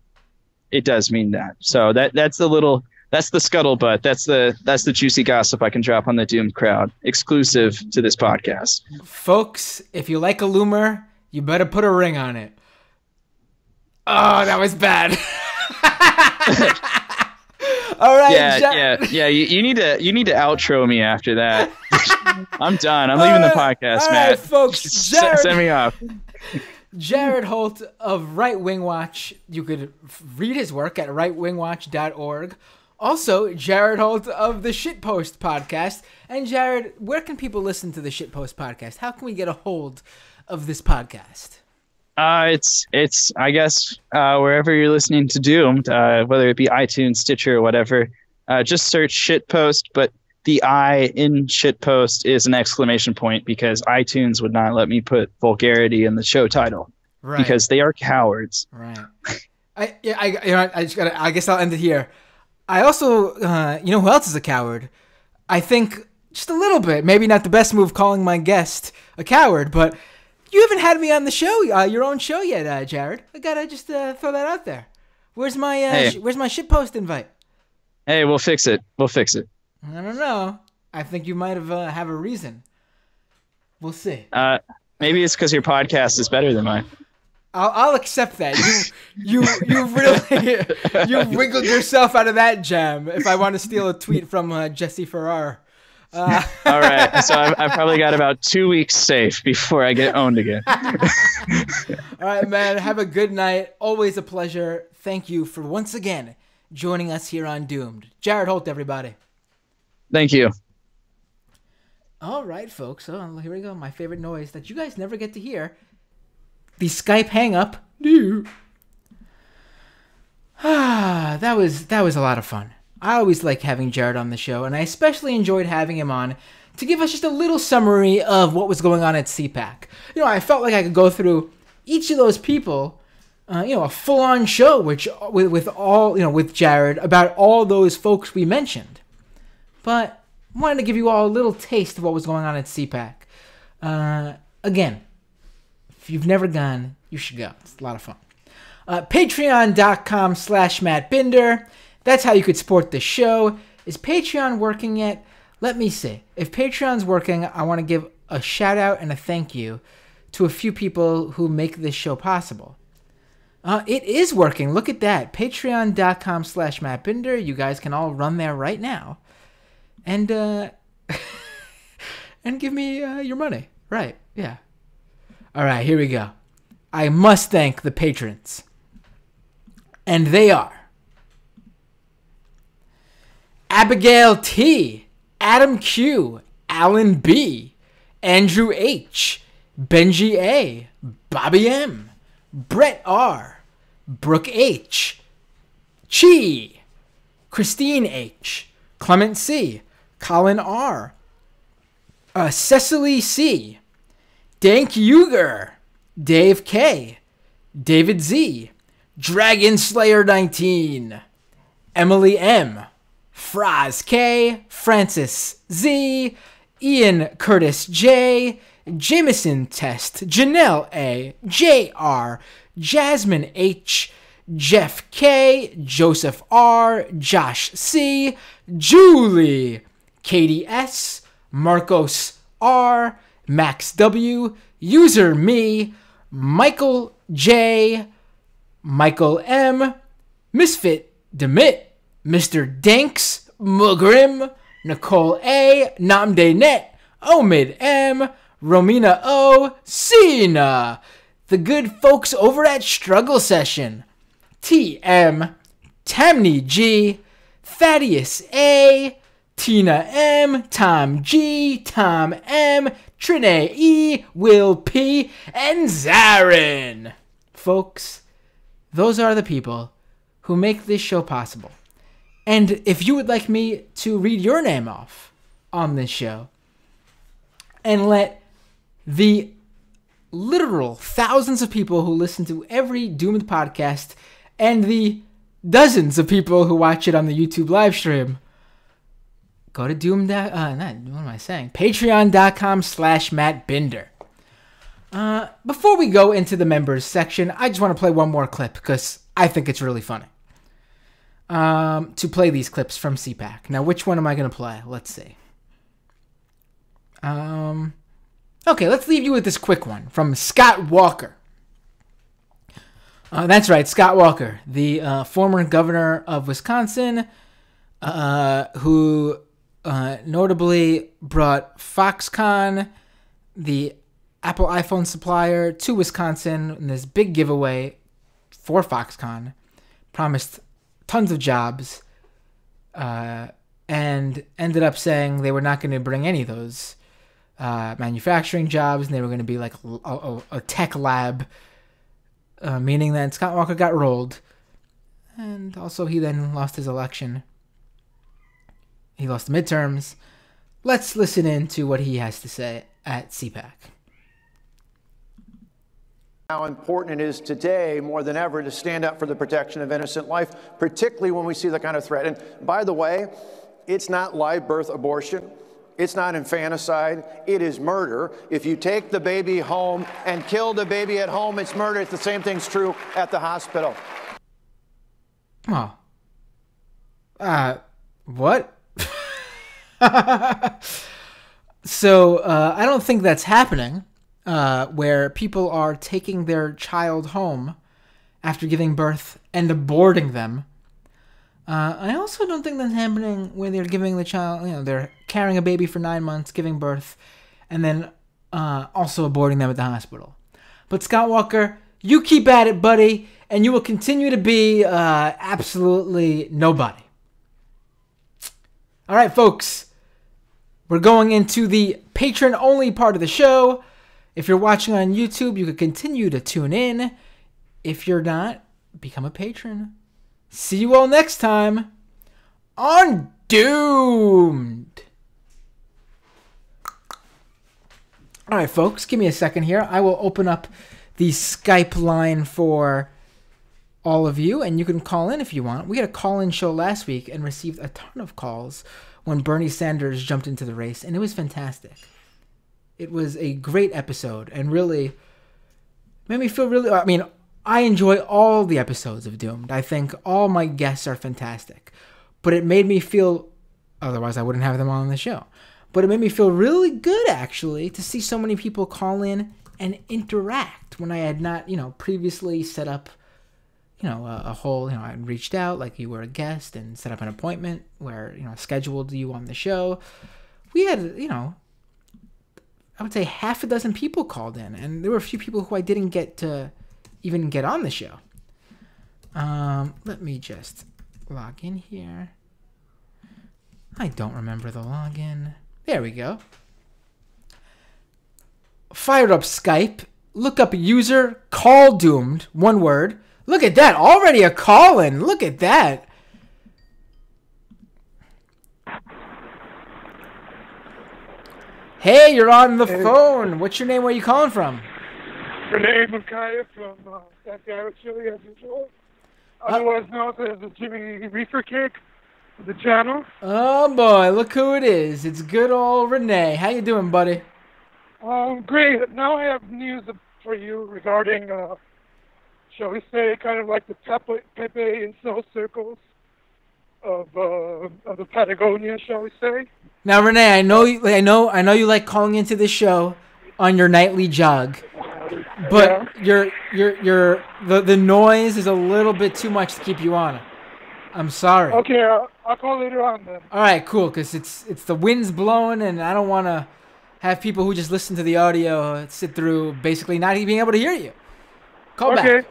it does mean that. So that's the scuttlebutt. That's the juicy gossip I can drop on the doomed crowd, exclusive to this podcast. Folks, if you like a Loomer, you better put a ring on it. Oh, that was bad. All right. Yeah. You need to outro me after that. I'm done. I'm leaving the podcast, Matt. Right, folks. Send me off. Jared Holt of Right Wing Watch. You could read his work at rightwingwatch.org. Also, Jared Holt of the Shitpost podcast. And Jared, where can people listen to the Shitpost podcast? How can we get a hold of this podcast? It's I guess wherever you're listening to Doomed, whether it be iTunes, Stitcher, or whatever, just search Shitpost. But the I in Shitpost is an exclamation point because iTunes would not let me put vulgarity in the show title, right? Because they are cowards. Right. I guess I'll end it here. I also, who else is a coward? I think just a little bit. Maybe not the best move calling my guest a coward, but you haven't had me on the show, your own show yet, Jared. I gotta just throw that out there. Where's my Shitpost invite? Hey, we'll fix it. I don't know. I think you might have a reason. We'll see. Maybe it's because your podcast is better than mine. I'll accept that. You really you wiggled yourself out of that jam. If I want to steal a tweet from Jesse Farrar, All right. So I've probably got about 2 weeks safe before I get owned again. All right, man. Have a good night. Always a pleasure. Thank you for once again joining us here on Doomed. Jared Holt, everybody. Thank you. All right, folks. So here we go. My favorite noise that you guys never get to hear. The Skype hang up. That was a lot of fun. I always like having Jared on the show, and I especially enjoyed having him on to give us just a little summary of what was going on at CPAC. You know, I felt like I could go through each of those people, a full-on show, with Jared about all those folks we mentioned. But I wanted to give you all a little taste of what was going on at CPAC. Again, if you've never gone, you should go. It's a lot of fun. Patreon.com/Matt Binder. That's how you could support the show. Is Patreon working yet? Let me see. If Patreon's working, I want to give a shout out and a thank you to a few people who make this show possible. It is working. Look at that. Patreon.com/Matt Binder. You guys can all run there right now. And and give me your money. Right. Yeah. All right, here we go. I must thank the patrons. And they are Abigail T, Adam Q, Alan B, Andrew H, Benji A, Bobby M, Brett R, Brooke H, Chi, Christine H, Clement C, Colin R, Cecily C, Dank Uger, Dave K, David Z, Dragon Slayer 19, Emily M, Fraz K, Francis Z, Ian Curtis J, Jameson Test, Janelle A, JR, Jasmine H, Jeff K, Joseph R, Josh C, Julie, Katie S, Marcos R, Max W, User Me, Michael J, Michael M, Misfit Demit, Mr. Danks, Mugrim, Nicole A, Namde Net, Omid M, Romina O, Cena, the good folks over at Struggle Session, TM, Tamni G, Thaddeus A, Tina M, Tom G, Tom M, Trine E, Will P, and Zarin. Folks, those are the people who make this show possible. And if you would like me to read your name off on this show and let the literal thousands of people who listen to every Doomed podcast and the dozens of people who watch it on the YouTube live stream, go to Patreon.com/Matt Binder. Before we go into the members section, I just want to play one more clip because I think it's really funny. To play these clips from CPAC. Now, which one am I going to play? Let's see. Okay, let's leave you with this quick one from Scott Walker. That's right, Scott Walker, the former governor of Wisconsin, who notably brought Foxconn, the Apple iPhone supplier, to Wisconsin in this big giveaway for Foxconn, promised tons of jobs, and ended up saying they were not going to bring any of those manufacturing jobs, and they were going to be like a tech lab, meaning that Scott Walker got rolled, and also he then lost his election. He lost the midterms. Let's listen in to what he has to say at CPAC. How important it is today more than ever to stand up for the protection of innocent life, particularly when we see the kind of threat. And by the way, it's not live birth abortion. It's not infanticide. It is murder. If you take the baby home and kill the baby at home, it's murder. It's the same thing's true at the hospital. Oh. What? So, I don't think that's happening. Where people are taking their child home after giving birth and aborting them. I also don't think that's happening where they're giving the child, they're carrying a baby for 9 months, giving birth, and then also aborting them at the hospital. But Scott Walker, you keep at it, buddy, and you will continue to be absolutely nobody. All right, folks, we're going into the patron-only part of the show. If you're watching on YouTube, you can continue to tune in. If you're not, become a patron. See you all next time on Doomed. All right, folks, give me a second here. I will open up the Skype line for all of you, and you can call in if you want. We had a call-in show last week and received a ton of calls when Bernie Sanders jumped into the race, and it was fantastic. It was a great episode and really made me feel really... I mean, I enjoy all the episodes of Doomed. I think all my guests are fantastic. But it made me feel... Otherwise, I wouldn't have them on the show. But it made me feel really good, actually, to see so many people call in and interact when I had not, previously set up, a whole, I had reached out like you were a guest and set up an appointment where, scheduled you on the show. We had, I would say half a dozen people called in, and there were a few people who I didn't get to even get on the show. Let me just log in here. I don't remember the login. There we go. Fire up Skype. Look up user call doomed. One word. Look at that. Already a call-in. Look at that. Hey, you're on the phone. What's your name? Where are you calling from? Renee Mukaya from Santiago, Chile, as usual. Otherwise known as the Jimmy Reefer Cake of the channel. Oh boy, look who it is. It's good old Renee. How you doing, buddy? Great. Now I have news for you regarding, shall we say, kind of like the Pepe and Snow Circles of the Patagonia, shall we say? Now, Renee, I know you like calling into this show on your nightly jog, but yeah. the noise is a little bit too much to keep you on. I'm sorry. Okay, I'll call later on then. All right, cool, because it's the wind's blowing, and I don't want to have people who just listen to the audio sit through basically not even being able to hear you. Call back.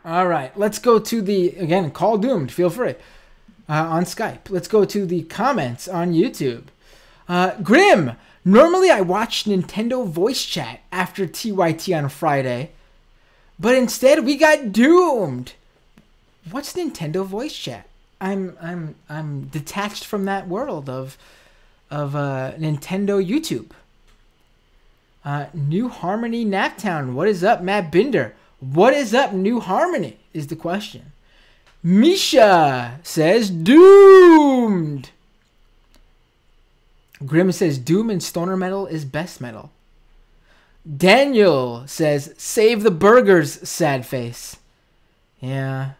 All right, let's go to again, call Doomed, feel free, on Skype. Let's go to the comments on YouTube. Grim, normally I watch Nintendo voice chat after TYT on Friday, but instead we got Doomed. What's Nintendo voice chat? I'm detached from that world of Nintendo YouTube. New Harmony Naptown, what is up, Matt Binder? What is up, New Harmony, is the question. Misha says, Doomed. Grim says, Doom and Stoner Metal is best metal. Daniel says, save the burgers, sad face. Yeah.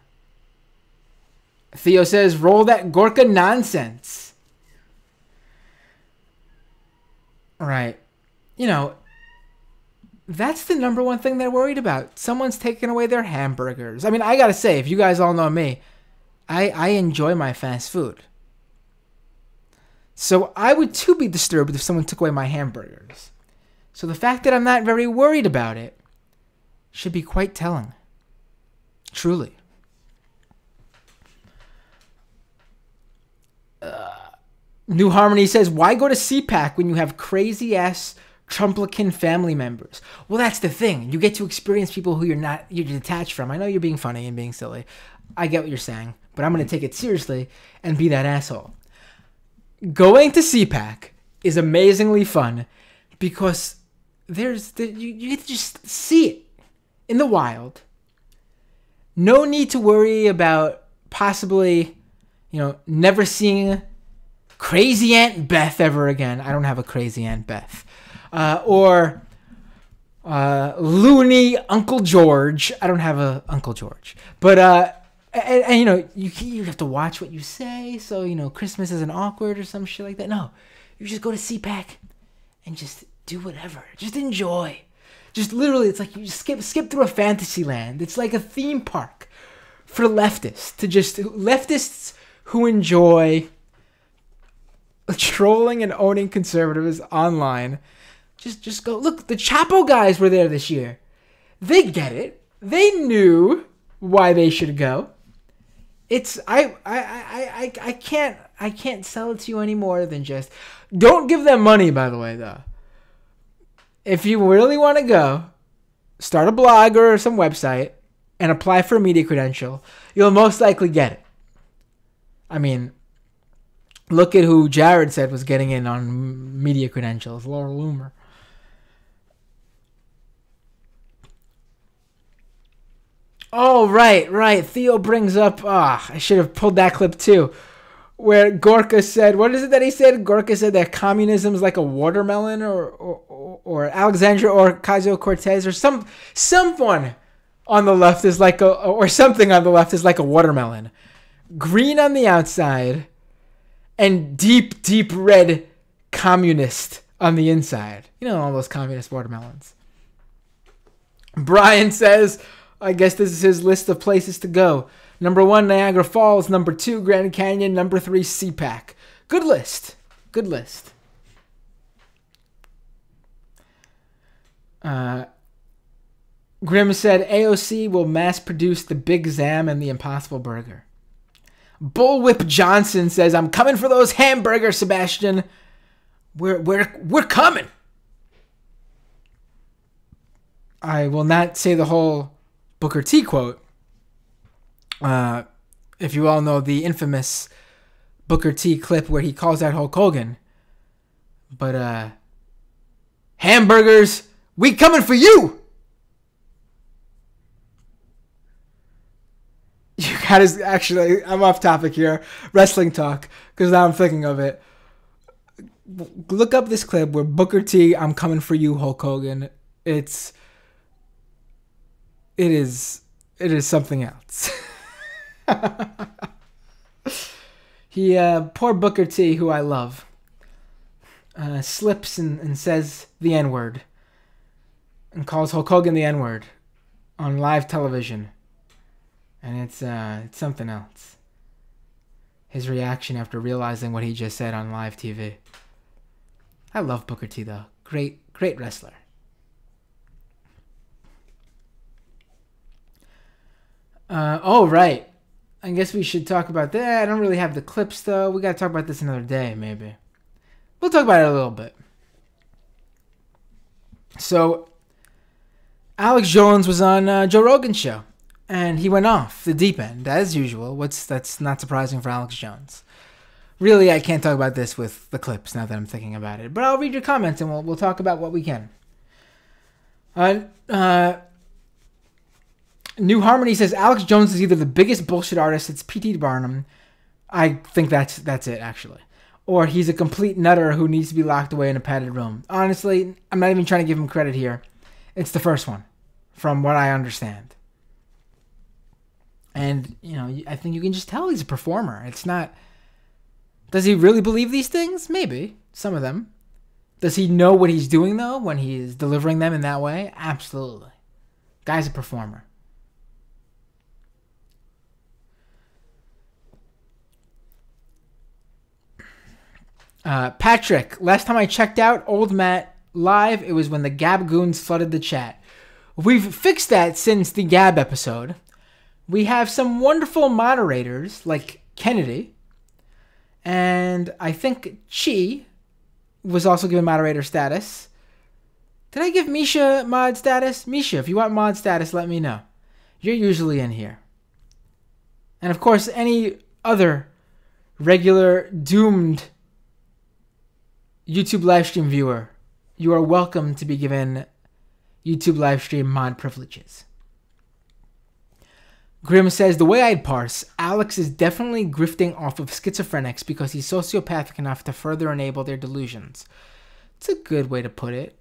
Theo says, roll that Gorka nonsense. Right. That's the number one thing they're worried about. Someone's taking away their hamburgers. I mean, I gotta say, if you guys all know me, I enjoy my fast food. So I would too be disturbed if someone took away my hamburgers. So the fact that I'm not very worried about it should be quite telling. Truly. New Harmony says, why go to CPAC when you have crazy-ass Trumplican family members? Well, that's the thing. You get to experience people who you're detached from. I know you're being funny and being silly. I get what you're saying, but I'm going to take it seriously and be that asshole. Going to CPAC is amazingly fun because you get to just see it in the wild. No need to worry about possibly, never seeing Crazy Aunt Beth ever again. I don't have a Crazy Aunt Beth. Or loony Uncle George. I don't have a Uncle George. But, you have to watch what you say. So, Christmas isn't awkward or some shit like that. No, you just go to CPAC and just do whatever. Just enjoy. Just literally, it's like you just skip through a fantasy land. It's like a theme park for leftists who enjoy trolling and owning conservatives online. Just go look. The Chapo guys were there this year. They get it. They knew why they should go. It's I can't sell it to you any more than just don't give them money, by the way, though. If you really want to go, start a blog or some website and apply for a media credential. You'll most likely get it. I mean, look at who Jared said was getting in on media credentials, Laura Loomer. Oh, right. Theo brings up, I should have pulled that clip too, where Gorka said, what is it that he said? Gorka said that communism is like a watermelon, or Alexandria Ocasio-Cortez, or someone on the left is like or something on the left is like a watermelon. Green on the outside and deep red communist on the inside. You know, all those communist watermelons. Brian says, I guess this is his list of places to go. Number 1, Niagara Falls. Number 2, Grand Canyon. Number 3, CPAC. Good list. Grim said AOC will mass produce the Big Zam and the Impossible Burger. Bullwhip Johnson says, I'm coming for those hamburgers, Sebastian. We're coming. I will not say the whole Booker T quote. If you all know the infamous Booker T clip where he calls out Hulk Hogan. But, hamburgers, we coming for you! You guys, actually, I'm off topic here. Wrestling talk, because now I'm thinking of it. Look up this clip where Booker T, I'm coming for you, Hulk Hogan. It is something else. Poor Booker T, who I love, slips and says the N-word and calls Hulk Hogan the N-word on live television. And it's something else. His reaction after realizing what he just said on live TV. I love Booker T, though. Great wrestler. Right. I guess we should talk about that. I don't really have the clips, though. We got to talk about this another day, maybe. We'll talk about it a little bit. So, Alex Jones was on Joe Rogan's show. And he went off the deep end, as usual. That's not surprising for Alex Jones. Really, I can't talk about this with the clips now that I'm thinking about it. But I'll read your comments and we'll talk about what we can. New Harmony says Alex Jones is either the biggest bullshit artist since P.T. Barnum. I think that's it, actually. Or he's a complete nutter who needs to be locked away in a padded room. Honestly, I'm not even trying to give him credit here. It's the first one, from what I understand. And, I think you can just tell he's a performer. It's not... Does he really believe these things? Maybe. Some of them. Does he know what he's doing, though, when he's delivering them in that way? Absolutely. Guy's a performer. Patrick, last time I checked out Old Matt live, it was when the Gab Goons flooded the chat. We've fixed that since the Gab episode. We have some wonderful moderators like Kennedy, and I think Chi was also given moderator status. Did I give Misha mod status? Misha, if you want mod status, let me know. You're usually in here. And of course, any other regular doomed YouTube livestream viewer, you are welcome to be given YouTube livestream mod privileges. Grim says, the way I'd parse, Alex is definitely grifting off of schizophrenics because he's sociopathic enough to further enable their delusions. It's a good way to put it.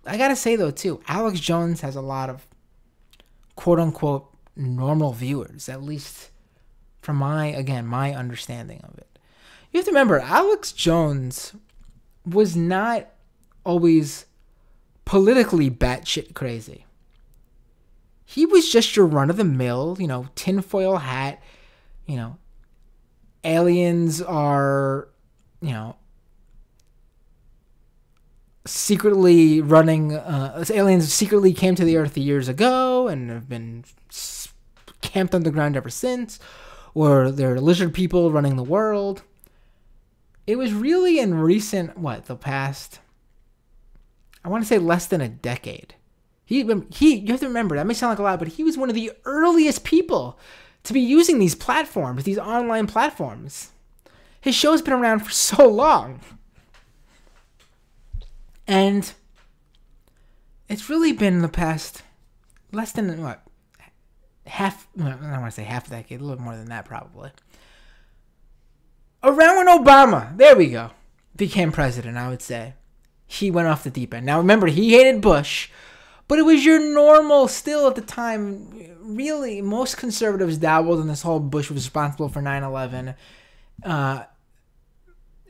I gotta say, though, too, Alex Jones has a lot of quote-unquote normal viewers, at least from my understanding of it. You have to remember, Alex Jones was not always politically batshit crazy. He was just your run-of-the-mill, tinfoil hat, aliens are, secretly running, aliens secretly came to the Earth years ago and have been camped underground ever since, or they're lizard people running the world. It was really in recent, the past, I want to say less than a decade. You have to remember, that may sound like a lot, but he was one of the earliest people to be using these platforms, these online platforms. His show's been around for so long. And it's really been the past less than, half, I don't want to say half a decade, a little more than that probably. Around when Obama, there we go, became president, I would say. He went off the deep end. Now remember, he hated Bush, but it was your normal, still at the time, really, most conservatives dabbled in this whole Bush was responsible for 9/11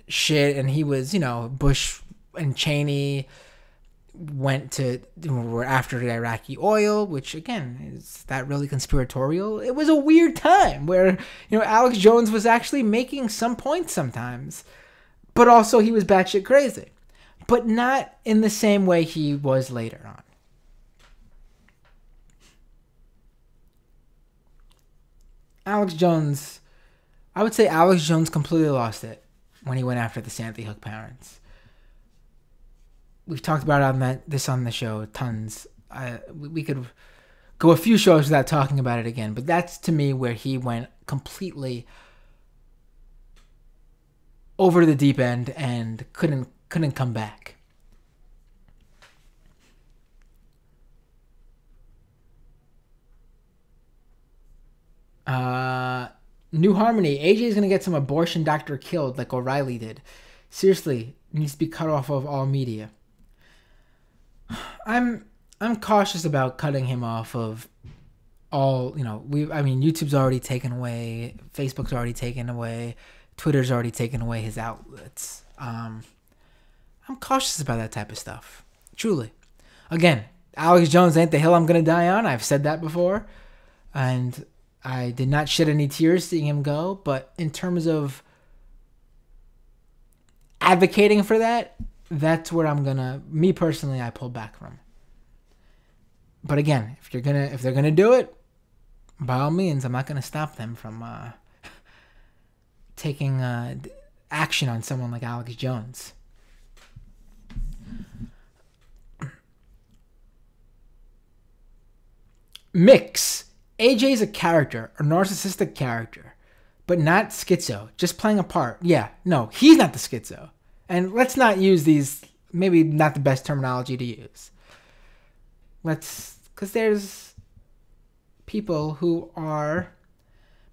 shit, and he was, Bush and Cheney were after the Iraqi oil, which, again, is that really conspiratorial? It was a weird time where, Alex Jones was actually making some points sometimes, but also he was batshit crazy, but not in the same way he was later on. Alex Jones, I would say Alex Jones completely lost it when he went after the Sandy Hook parents. We've talked about this on the show tons. We could go a few shows without talking about it again, but that's to me where he went completely over the deep end and couldn't come back. New Harmony. AJ is gonna get some abortion doctor killed like O'Reilly did. Seriously, needs to be cut off of all media. I'm cautious about cutting him off of all. YouTube's already taken away, Facebook's already taken away, Twitter's already taken away his outlets. I'm cautious about that type of stuff. Truly. Again, Alex Jones ain't the hill I'm gonna die on. I've said that before, and I did not shed any tears seeing him go, but in terms of advocating for that, that's where me personally, I pull back from. But again, if they're gonna do it, by all means, I'm not gonna stop them from taking action on someone like Alex Jones. Mix. AJ's a character, a narcissistic character, but not schizo, just playing a part. Yeah, no, he's not the schizo. And let's not use these, maybe not the best terminology to use. Because there's people who are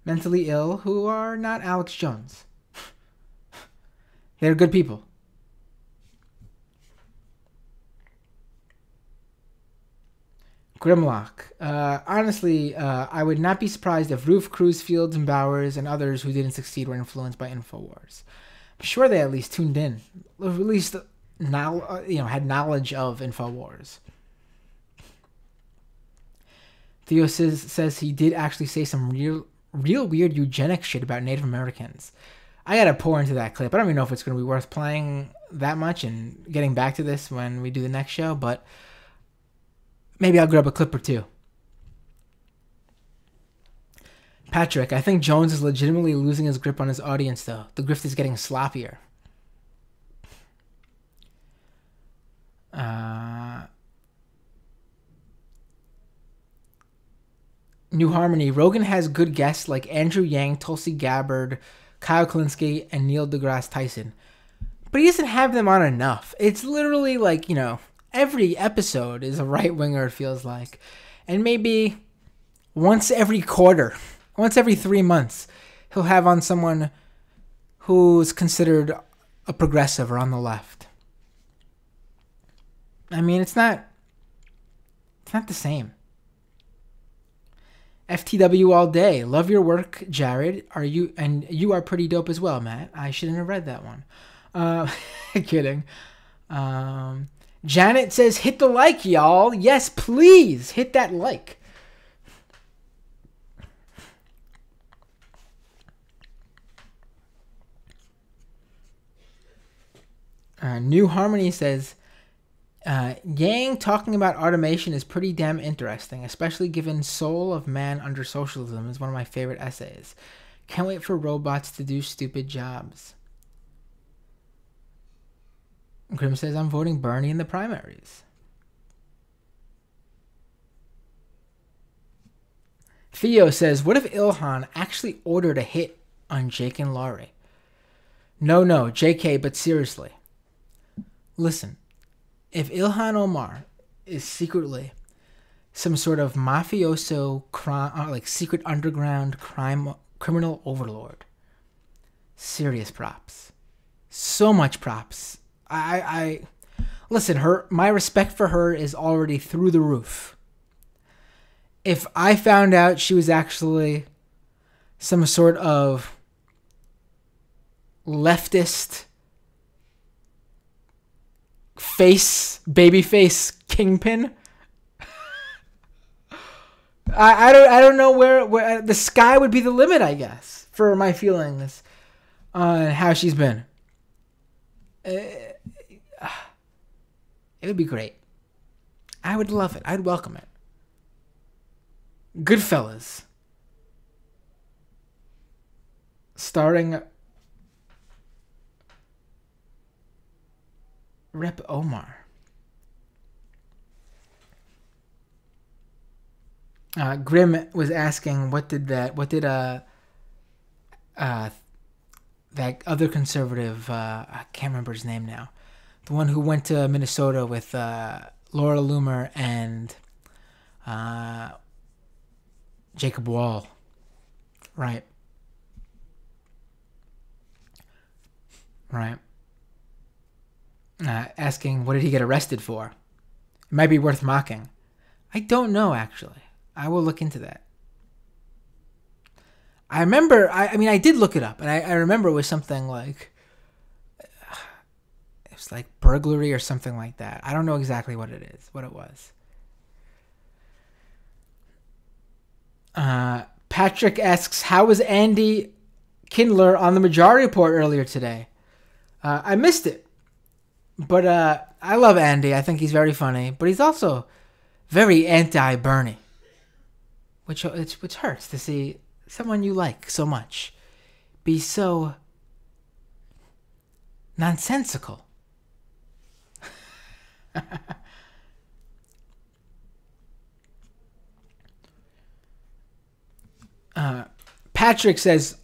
mentally ill who are not Alex Jones. They're good people. Grimlock. Honestly, I would not be surprised if Roof, Cruz, Fields, and Bowers and others who didn't succeed were influenced by InfoWars. I'm sure they at least tuned in, or at least now, had knowledge of InfoWars. Theo says he did actually say some real weird eugenics shit about Native Americans. I gotta pour into that clip. I don't even know if it's gonna be worth playing that much and getting back to this when we do the next show, but maybe I'll grab a clip or two. Patrick, I think Jones is legitimately losing his grip on his audience, though. The grift is getting sloppier. New Harmony. Rogan has good guests like Andrew Yang, Tulsi Gabbard, Kyle Kalinske, and Neil deGrasse Tyson. But he doesn't have them on enough. It's literally like, every episode is a right-winger, it feels like. And maybe once every quarter, once every 3 months, he'll have on someone who's considered a progressive or on the left. I mean, it's not the same. FTW all day. Love your work, Jared. You are pretty dope as well, Matt. I shouldn't have read that one. Kidding. Janet says, hit the like, y'all. Yes, please hit that like. New Harmony says, Yang talking about automation is pretty damn interesting, especially given Soul of Man Under Socialism is one of my favorite essays. Can't wait for robots to do stupid jobs. Grim says, I'm voting Bernie in the primaries. Theo says, what if Ilhan actually ordered a hit on Jake and Laurie? No, JK, but seriously. Listen, if Ilhan Omar is secretly some sort of mafioso crime, like secret underground criminal overlord, serious props. So much props. I listen, my respect for her is already through the roof. If I found out she was actually some sort of leftist babyface kingpin, I don't know where the sky would be the limit, I guess, for my feelings on how she's been. It would be great. I would love it. I'd welcome it. Goodfellas, starring Rep Omar. Grim was asking, what did that other conservative, I can't remember his name now, the one who went to Minnesota with Laura Loomer and Jacob Wohl, right? Asking, what did he get arrested for? It might be worth mocking. I don't know, actually. I will look into that. I remember, I did look it up, and I remember it was something like, it was like burglary or something like that. I don't know exactly what it was. Patrick asks, how was Andy Kindler on the Majority Report earlier today? I missed it, but I love Andy. I think he's very funny, but he's also very anti-Bernie, which hurts to see someone you like so much be so nonsensical. Patrick says,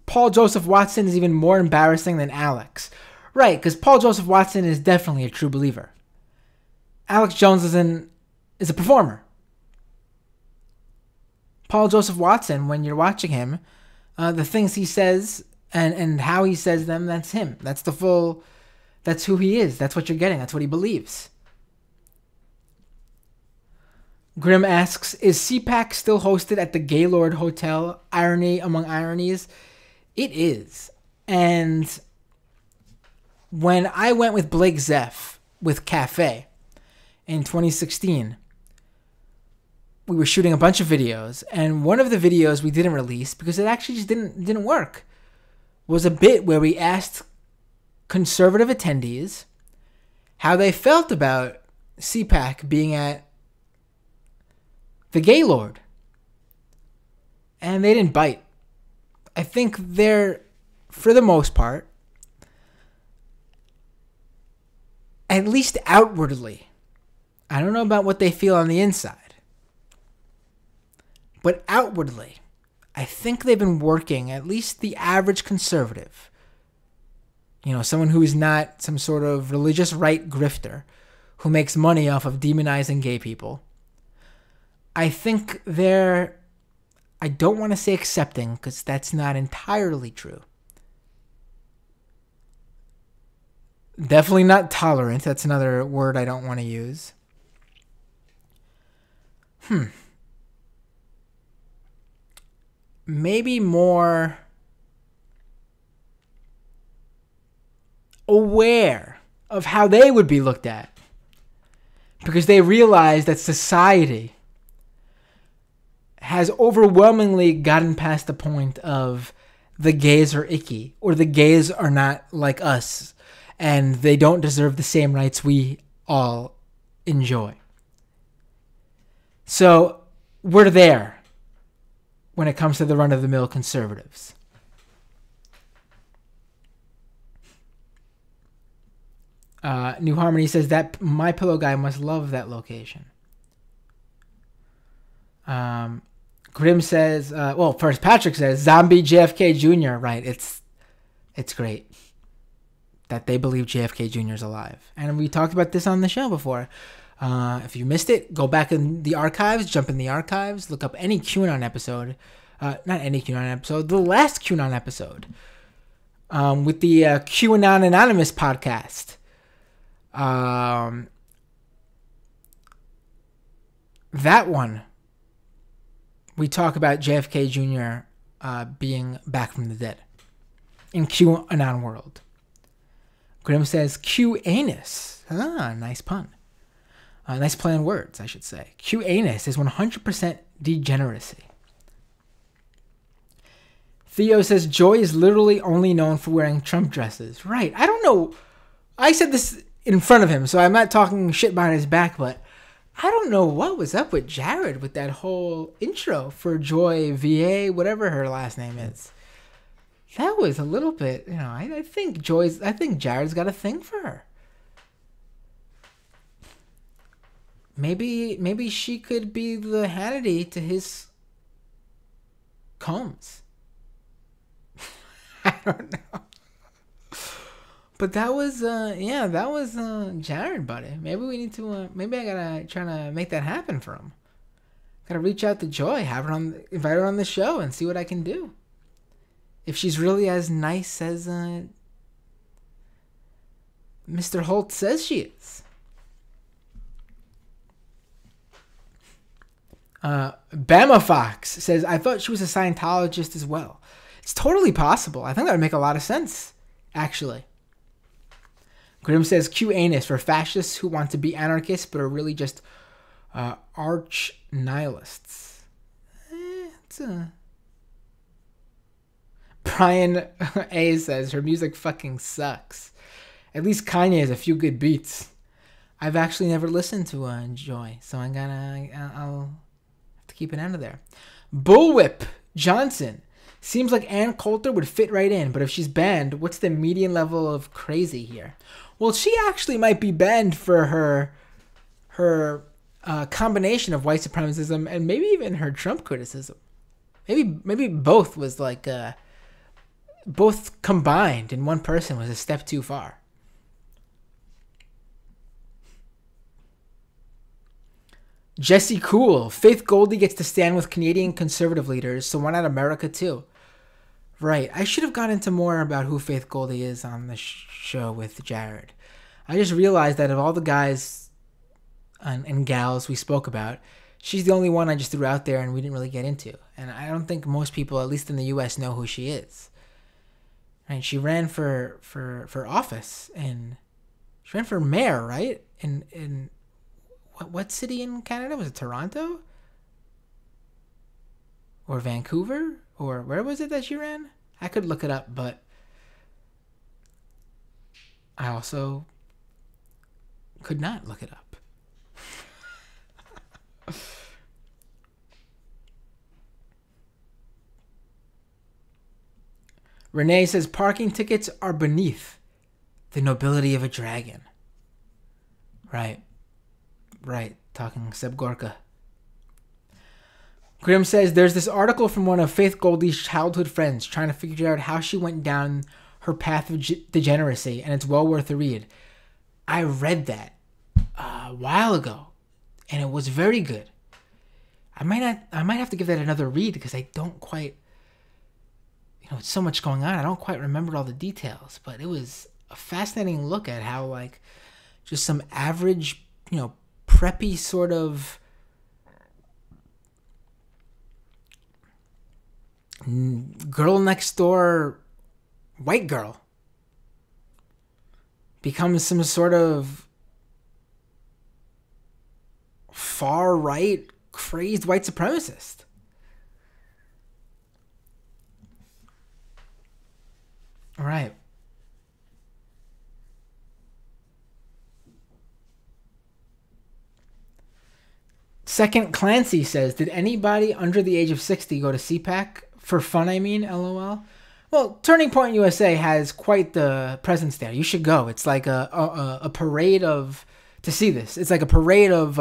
Paul Joseph Watson is even more embarrassing than Alex. Right, because Paul Joseph Watson is definitely a true believer. Alex Jones is a performer. Paul Joseph Watson, when you're watching him, the things he says and how he says them, that's him. That's who he is. That's what you're getting. That's what he believes. Grim asks, is CPAC still hosted at the Gaylord Hotel? Irony among ironies. It is. And when I went with Blake Zeff with Cafe in 2016, we were shooting a bunch of videos, and one of the videos we didn't release because it actually just didn't work, was a bit where we asked conservative attendees how they felt about CPAC being at the Gaylord. And they didn't bite. I think they're, for the most part, at least outwardly, I don't know about what they feel on the inside, but outwardly, I think they've been working, at least the average conservative, someone who is not some sort of religious right grifter who makes money off of demonizing gay people. I think they're, I don't want to say accepting because that's not entirely true. Definitely not tolerant. That's another word I don't want to use. Maybe more aware of how they would be looked at, because they realize that society has overwhelmingly gotten past the point of the gays are icky or the gays are not like us. and they don't deserve the same rights we all enjoy. So we're there when it comes to the run-of-the-mill conservatives. New Harmony says that My Pillow guy must love that location. Grim says, well, first Patrick says, Zombie JFK Jr. Right, it's great that they believe JFK Jr. is alive. And we talked about this on the show before. If you missed it, go back in the archives, jump in the archives, look up any QAnon episode. Not any QAnon episode, the last QAnon episode. With the QAnon Anonymous podcast. That one, we talk about JFK Jr. Being back from the dead in QAnon world. Grim says Q-anus. Nice pun. Nice play on words, I should say. Q-anus is 100% degeneracy. Theo says Joy is literally only known for wearing Trump dresses. Right. I don't know. I said this in front of him, so I'm not talking shit behind his back, but I don't know what was up with Jared with that whole intro for Joy VA, whatever her last name is. That was a little bit, I think Jared's got a thing for her. Maybe she could be the Hannity to his Combs. I don't know. But that was Jared, buddy. Maybe we need to maybe I gotta try to make that happen for him. Gotta reach out to Joy, invite her on the show and see what I can do. If she's really as nice as Mr. Holt says she is. Bama Fox says, I thought she was a Scientologist as well. It's totally possible. I think that would make a lot of sense, actually. Grim says, Q-anus for fascists who want to be anarchists but are really just arch nihilists. Brian A says, her music fucking sucks. At least Kanye has a few good beats. I've actually never listened to Joy, so I'll have to keep it out of there. Bullwhip Johnson. Seems like Ann Coulter would fit right in, but if she's banned, what's the median level of crazy here? Well, she actually might be banned for her combination of white supremacism and maybe even her Trump criticism. Maybe both was like both combined in one person was a step too far. Jesse Cool. Faith Goldie gets to stand with Canadian conservative leaders, so why not America too? Right. I should have gone into more about who Faith Goldie is on the show with Jared. I just realized that of all the guys and gals we spoke about, she's the only one I just threw out there and we didn't really get into. And I don't think most people, at least in the U.S., know who she is. Right? She ran for office, and she ran for mayor, right? In what city in Canada? Was it Toronto? Or Vancouver? Or where was it that she ran? I could look it up, but I also could not look it up. Renee says parking tickets are beneath the nobility of a dragon. Right. Talking Seb Gorka. Grim says there's this article from one of Faith Goldie's childhood friends trying to figure out how she went down her path of degeneracy, and it's well worth a read. I read that a while ago, and it was very good. I might have to give that another read because I don't quite, it's so much going on. I don't quite remember all the details, but it was a fascinating look at how just some average, preppy sort of girl next door white girl becomes some sort of far right crazed white supremacist. All right. Second Clancy says, did anybody under the age of 60 go to CPAC? For fun, I mean, LOL. Well, Turning Point USA has quite the presence there. You should go. It's like a parade of, to see this, it's like a parade of,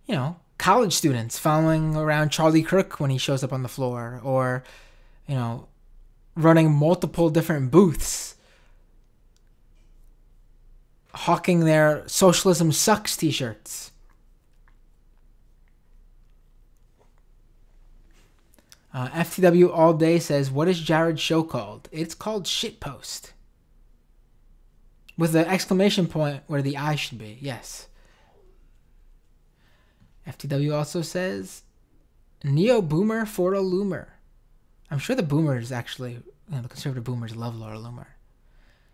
you know, college students following around Charlie Kirk when he shows up on the floor, or, you know, running multiple different booths, hawking their Socialism Sucks t-shirts. FTW All Day says, what is Jared's show called? It's called Shitpost. With the exclamation point where the I should be. Yes. FTW also says, Neo-Boomer for a Loomer. I'm sure the boomers actually, you know, the conservative boomers love Laura Loomer.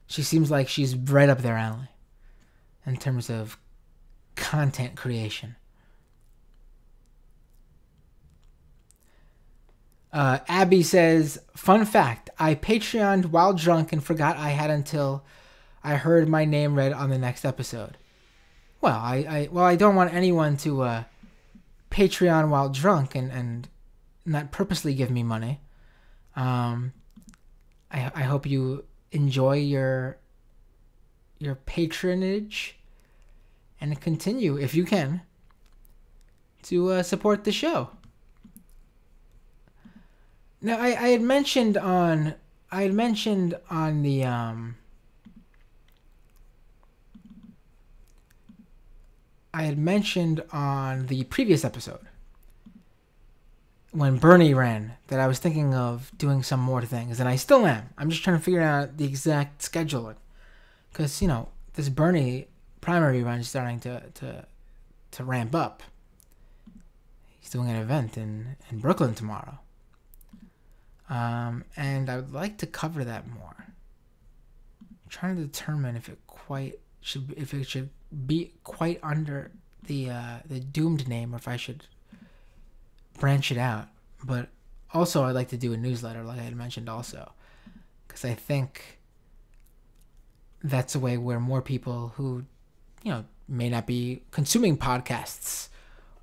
She seems like she's right up their alley in terms of content creation. Abby says, fun fact, I Patreoned while drunk and forgot I had until I heard my name read on the next episode. Well, I don't want anyone to Patreon while drunk and not purposely give me money. I hope you enjoy your patronage and continue, if you can, to support the show. Now, I had mentioned on the previous episode when Bernie ran that I was thinking of doing some more things, and I still am. I'm just trying to figure out the exact scheduling, because, you know, this Bernie primary run is starting to ramp up. He's doing an event in Brooklyn tomorrow. And I would like to cover that more. I'm trying to determine if it should be quite under the Doomed name, or if I should branch it out. But also, I'd like to do a newsletter, like I had mentioned, also, because I think that's a way where more people who, you know, may not be consuming podcasts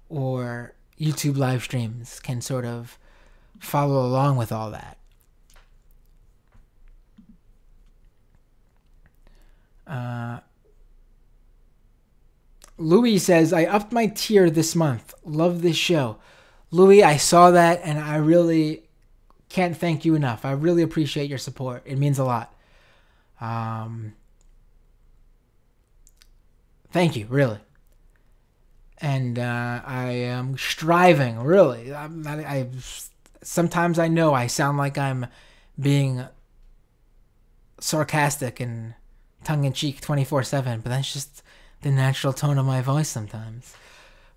or YouTube live streams can sort of follow along with all that. Louis says, I upped my tier this month. Love this show. Louis, I saw that and I really can't thank you enough. I really appreciate your support. It means a lot. Thank you, really. And I am striving, really. Sometimes I know I sound like I'm being sarcastic and tongue-in-cheek 24/7, but that's just the natural tone of my voice sometimes.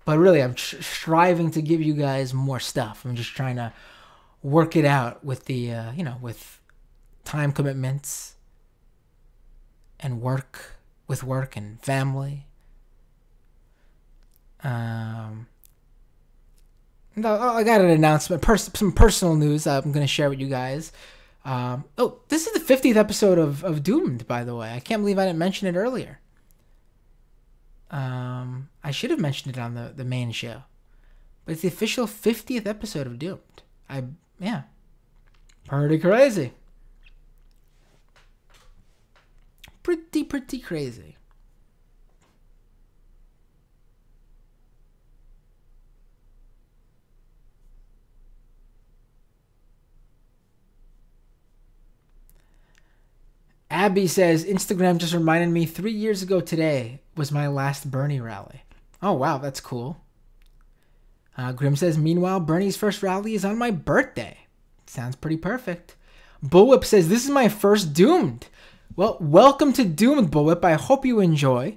But really, I'm striving to give you guys more stuff. I'm just trying to work it out with the, with time commitments and work and family. I got an announcement, some personal news I'm going to share with you guys. This is the 50th episode of Doomed, by the way. I can't believe I didn't mention it earlier. I should have mentioned it on the main show. But it's the official 50th episode of Doomed. Pretty crazy. Pretty crazy. Abby says, Instagram just reminded me 3 years ago today was my last Bernie rally. Oh, wow, that's cool. Grim says, meanwhile, Bernie's first rally is on my birthday. Sounds pretty perfect. Bullwhip says, this is my first Doomed. Well, welcome to Doomed, Bullwhip. I hope you enjoy.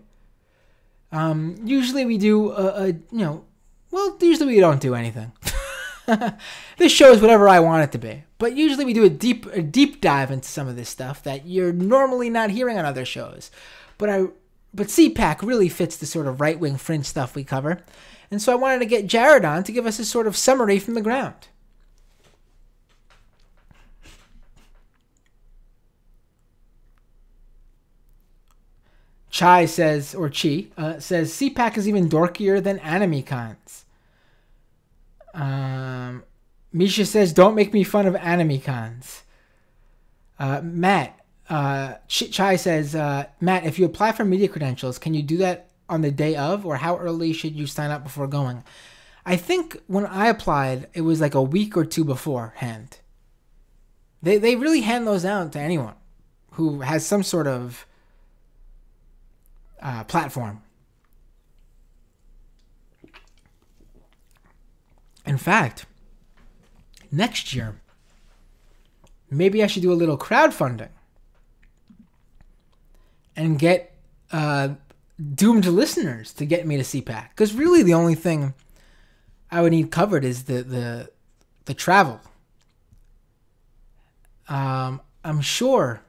Usually we do, usually we don't do anything. This show is whatever I want it to be. But usually we do a deep dive into some of this stuff that you're normally not hearing on other shows. But CPAC really fits the sort of right-wing fringe stuff we cover. And so I wanted to get Jared on to give us a sort of summary from the ground. Chai says, or Chi, says, CPAC is even dorkier than anime cons. Misha says, don't make me fun of anime cons. Matt, Chai says, Matt, if you apply for media credentials, can you do that on the day of, or how early should you sign up before going? I think when I applied, it was like a week or two beforehand. They really hand those out to anyone who has some sort of platform. In fact, next year, maybe I should do a little crowdfunding and get doomed listeners to get me to CPAC. Because really the only thing I would need covered is the travel. I'm sure,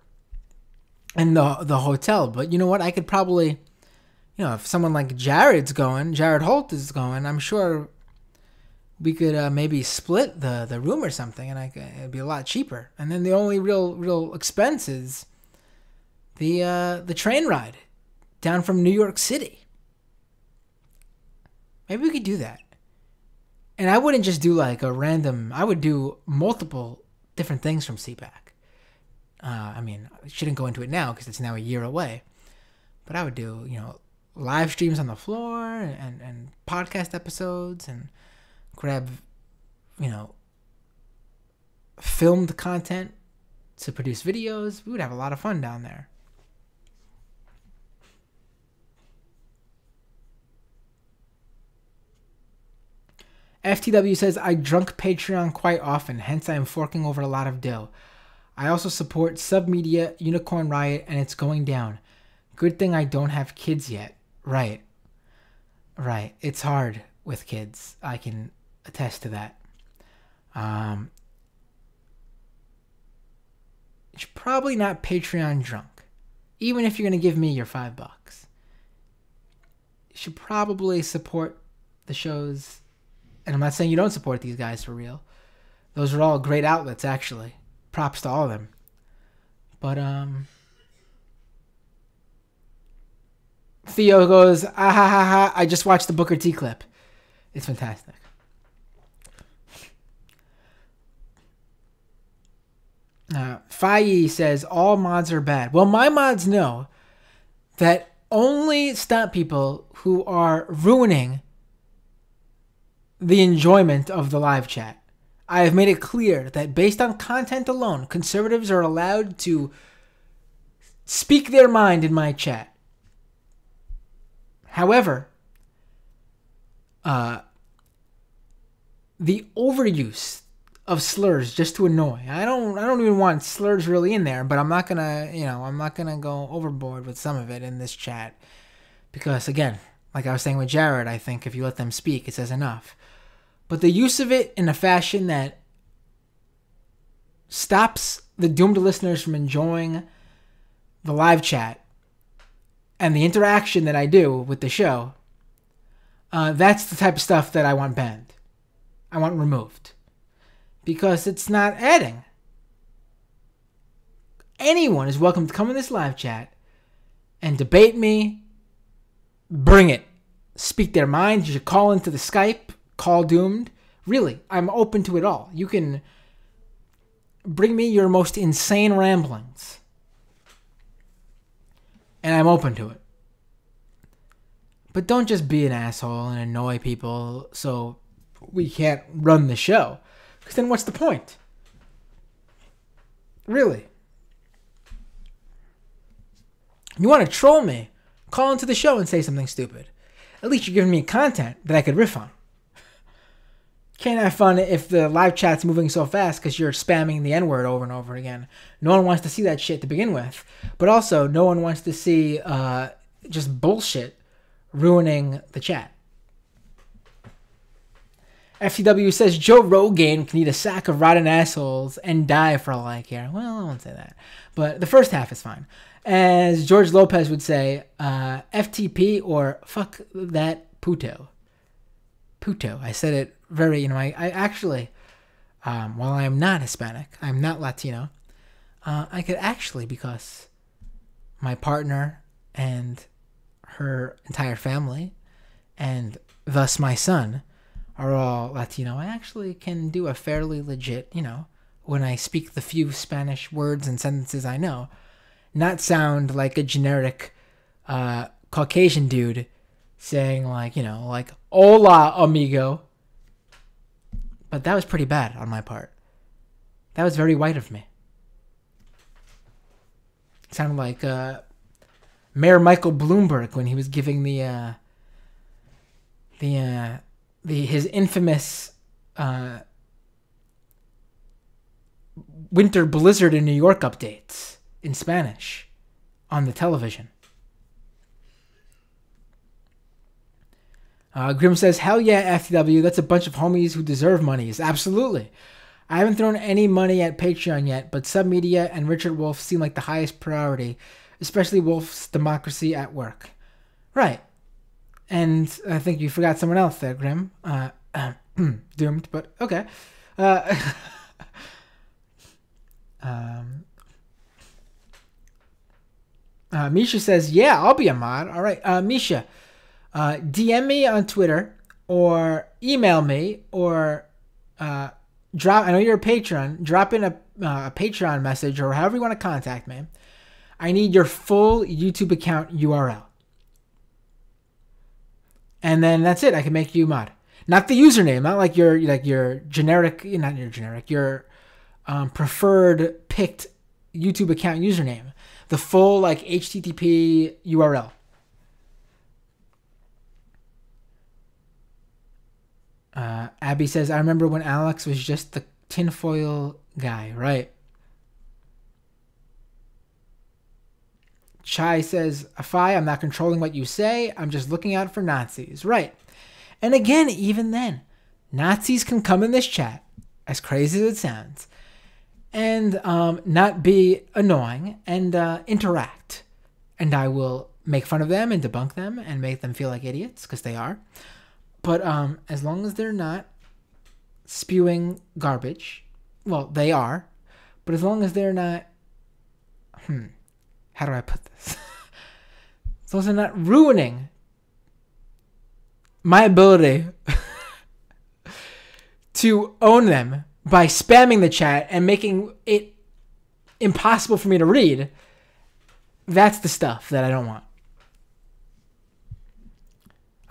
and the hotel. But you know what? I could probably, if someone like Jared Holt is going, I'm sure we could maybe split the room or something, and it'd be a lot cheaper. And then the only real expense is the train ride down from New York City. Maybe we could do that. And I wouldn't just do like a random. I would do multiple different things from CPAC. I mean, I shouldn't go into it now because it's now a year away. But I would do, live streams on the floor and podcast episodes and grab, filmed content to produce videos. We would have a lot of fun down there. FTW says, I drunk Patreon quite often, hence I am forking over a lot of dough. I also support Submedia, Unicorn Riot, and it's going down. Good thing I don't have kids yet. Right. It's hard with kids. I can attest to that. You're probably not Patreon drunk. Even if you're going to give me your $5. You should probably support the shows. And I'm not saying you don't support these guys for real. Those are all great outlets, actually. Props to all of them. But, Theo goes, ah ha ha ha, I just watched the Booker T clip. It's fantastic. Faye says, all mods are bad. Well, my mods know that only stop people who are ruining the enjoyment of the live chat. I have made it clear that based on content alone, conservatives are allowed to speak their mind in my chat. However, the overuse of slurs just to annoy. I don't even want slurs really in there, but I'm not gonna go overboard with some of it in this chat. Because again, like I was saying with Jared, I think if you let them speak, it says enough. But the use of it in a fashion that stops the doomed listeners from enjoying the live chat and the interaction that I do with the show, that's the type of stuff that I want banned. I want removed. Because it's not adding. Anyone is welcome to come in this live chat and debate me. Bring it. Speak their minds. You should call into the Skype. Call Doomed. Really, I'm open to it all. You can bring me your most insane ramblings. And I'm open to it. But don't just be an asshole and annoy people so we can't run the show. Because then what's the point? Really. You want to troll me? Call into the show and say something stupid. At least you're giving me content that I could riff on. Can't have fun if the live chat's moving so fast because you're spamming the N-word over and over again. No one wants to see that shit to begin with. But also, no one wants to see just bullshit ruining the chat. FTW says, Joe Rogan can eat a sack of rotten assholes and die for all I care. Well, I won't say that. But the first half is fine. As George Lopez would say, FTP or fuck that puto. Puto. I said it very, I actually, while I am not Hispanic, I'm not Latino, I could actually, because my partner and her entire family, and thus my son, are all Latino, I actually can do a fairly legit, you know, when I speak the few Spanish words and sentences I know, not sound like a generic Caucasian dude saying like, you know, like, hola, amigo. But that was pretty bad on my part. That was very white of me. It sounded like Mayor Michael Bloomberg when he was giving his infamous winter blizzard in New York updates in Spanish on the television. Grim says, hell yeah, FTW, that's a bunch of homies who deserve monies. Absolutely. I haven't thrown any money at Patreon yet, but Submedia and Richard Wolff seem like the highest priority, especially Wolff's Democracy at Work. Right. And I think you forgot someone else there, Grim. Doomed, but okay. Misha says, yeah, I'll be a mod. All right, Misha, DM me on Twitter or email me or drop. I know you're a patron. Drop in a Patreon message or however you want to contact me. I need your full YouTube account URL. And then that's it. I can make you mod. Not the username. Not like your generic. Not your generic. Your preferred picked YouTube account username. The full like HTTP URL. Abby says, I remember when Alex was just the tinfoil guy, right? Chai says, Afai, I'm not controlling what you say. I'm just looking out for Nazis. Right. And again, even then, Nazis can come in this chat, as crazy as it sounds, and not be annoying and interact. And I will make fun of them and debunk them and make them feel like idiots, because they are. But as long as they're not spewing garbage, well, they are. But as long as they're not, how do I put this? As long as they're not ruining my ability to own them by spamming the chat and making it impossible for me to read, that's the stuff that I don't want.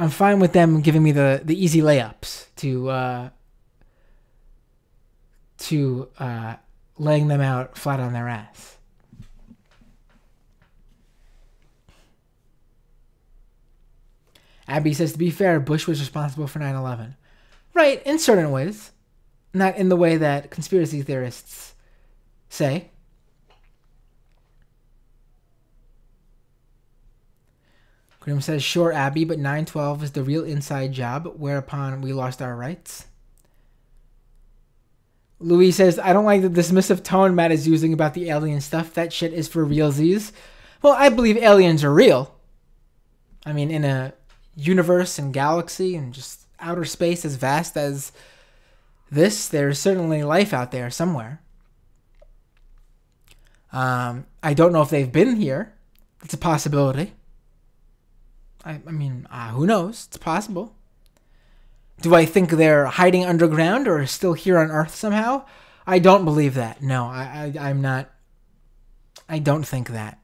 I'm fine with them giving me the easy layups to laying them out flat on their ass. Abby says, to be fair, Bush was responsible for 9/11. Right, in certain ways. Not in the way that conspiracy theorists say. Grim says, sure, Abby, but 9/12 is the real inside job, whereupon we lost our rights. Louis says, I don't like the dismissive tone Matt is using about the alien stuff. That shit is for realsies. Well, I believe aliens are real. I mean, in a universe and galaxy and just outer space as vast as this, there's certainly life out there somewhere. I don't know if they've been here. It's a possibility. I mean, who knows? It's possible. Do I think they're hiding underground or still here on Earth somehow? I don't believe that. No, I'm not. I don't think that.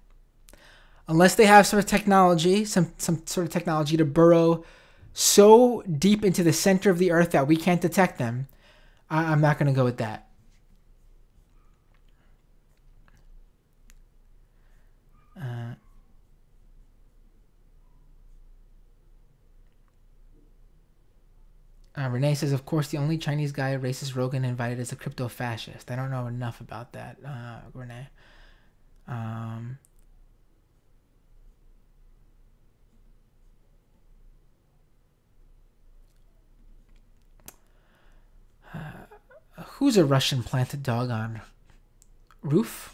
Unless they have sort of technology, some sort of technology to burrow so deep into the center of the Earth that we can't detect them, I'm not going to go with that. Renee says, of course, the only Chinese guy racist Rogan invited is a crypto fascist. I don't know enough about that, Renee. Who's a Russian planted dog on roof?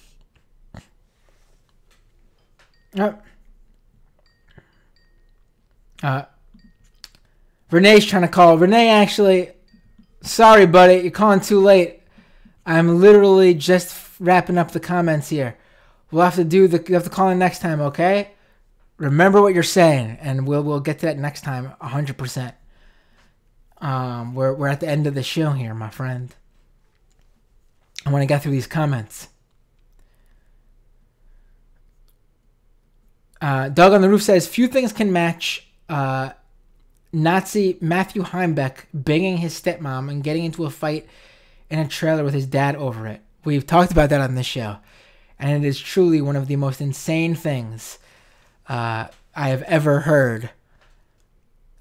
Renee's trying to call. Renee, actually, sorry, buddy, you're calling too late. I'm literally just wrapping up the comments here. We'll have to you have to call in next time, okay? remember what you're saying, and we'll get to that next time, 100%. We're at the end of the show here, my friend. I want to get through these comments. Doug on the Roof says, few things can match Nazi Matthew Heimbeck banging his stepmom and getting into a fight in a trailer with his dad over it. We've talked about that on this show, and it is truly one of the most insane things I have ever heard.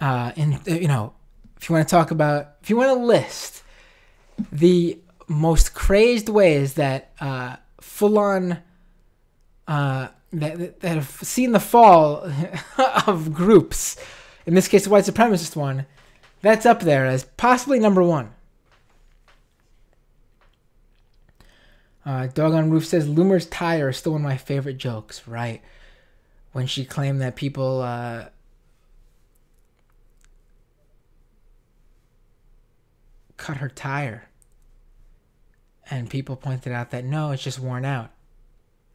If you want to talk about, if you want to list the most crazed ways that full-on that have seen the fall of groups, in this case the white supremacist one, that's up there as possibly number one. Dog on Roof says, Loomer's tire is still one of my favorite jokes, right? When she claimed that people cut her tire. And people pointed out that no, it's just worn out.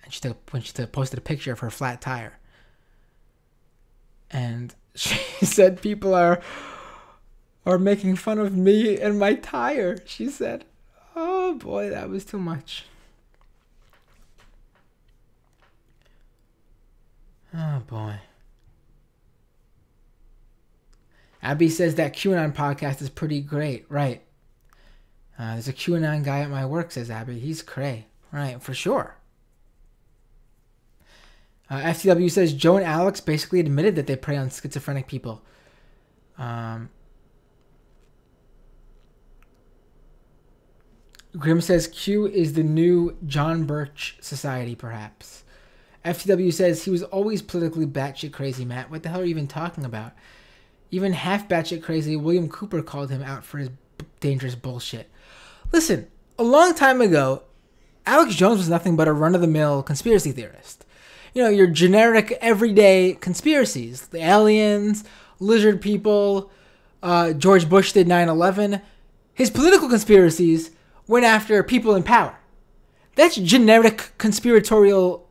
And she posted a picture of her flat tire. And she said people are making fun of me and my tire. She said, oh boy, that was too much. Oh boy. Abby says that QAnon podcast is pretty great. Right. There's a QAnon guy at my work, says Abby. He's cray. Right, for sure. FTW says Joe and Alex basically admitted that they prey on schizophrenic people. Grim says Q is the new John Birch Society, perhaps. FTW says he was always politically batshit crazy, Matt. What the hell are you even talking about? Even half batshit crazy William Cooper called him out for his dangerous bullshit. Listen, a long time ago, Alex Jones was nothing but a run-of-the-mill conspiracy theorist. You know, your generic, everyday conspiracies. The aliens, lizard people, George Bush did 9/11. His political conspiracies went after people in power. That's generic conspiratorial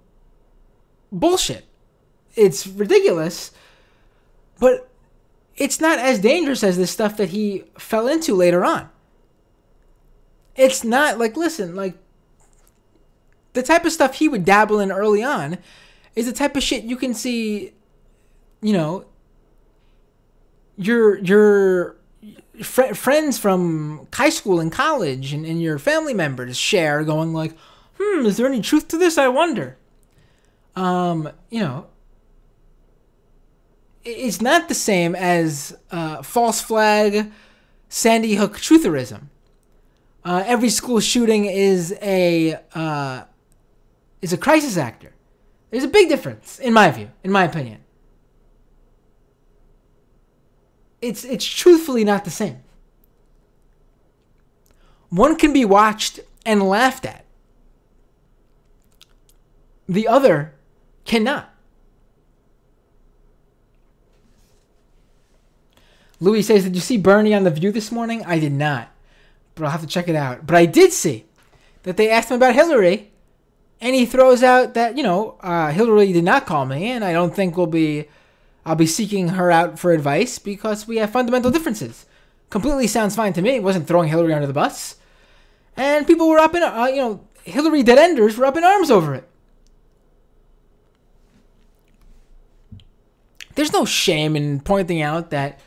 bullshit. It's ridiculous, but it's not as dangerous as the stuff that he fell into later on. It's not like, listen, like, the type of stuff he would dabble in early on is the type of shit you can see, you know, your friends from high school and college and your family members share, going like, is there any truth to this? I wonder. You know, it's not the same as false flag, Sandy Hook trutherism. Every school shooting is a crisis actor. There's a big difference, in my view, in my opinion. It's truthfully not the same. One can be watched and laughed at. The other cannot. Louis says, did you see Bernie on The View this morning? I did not, but I'll have to check it out. But I did see that they asked him about Hillary, and he throws out that, you know, Hillary did not call me, and I don't think I'll be seeking her out for advice because we have fundamental differences. Completely sounds fine to me. It wasn't throwing Hillary under the bus. And people were up in, you know, Hillary dead-enders were up in arms over it. There's no shame in pointing out that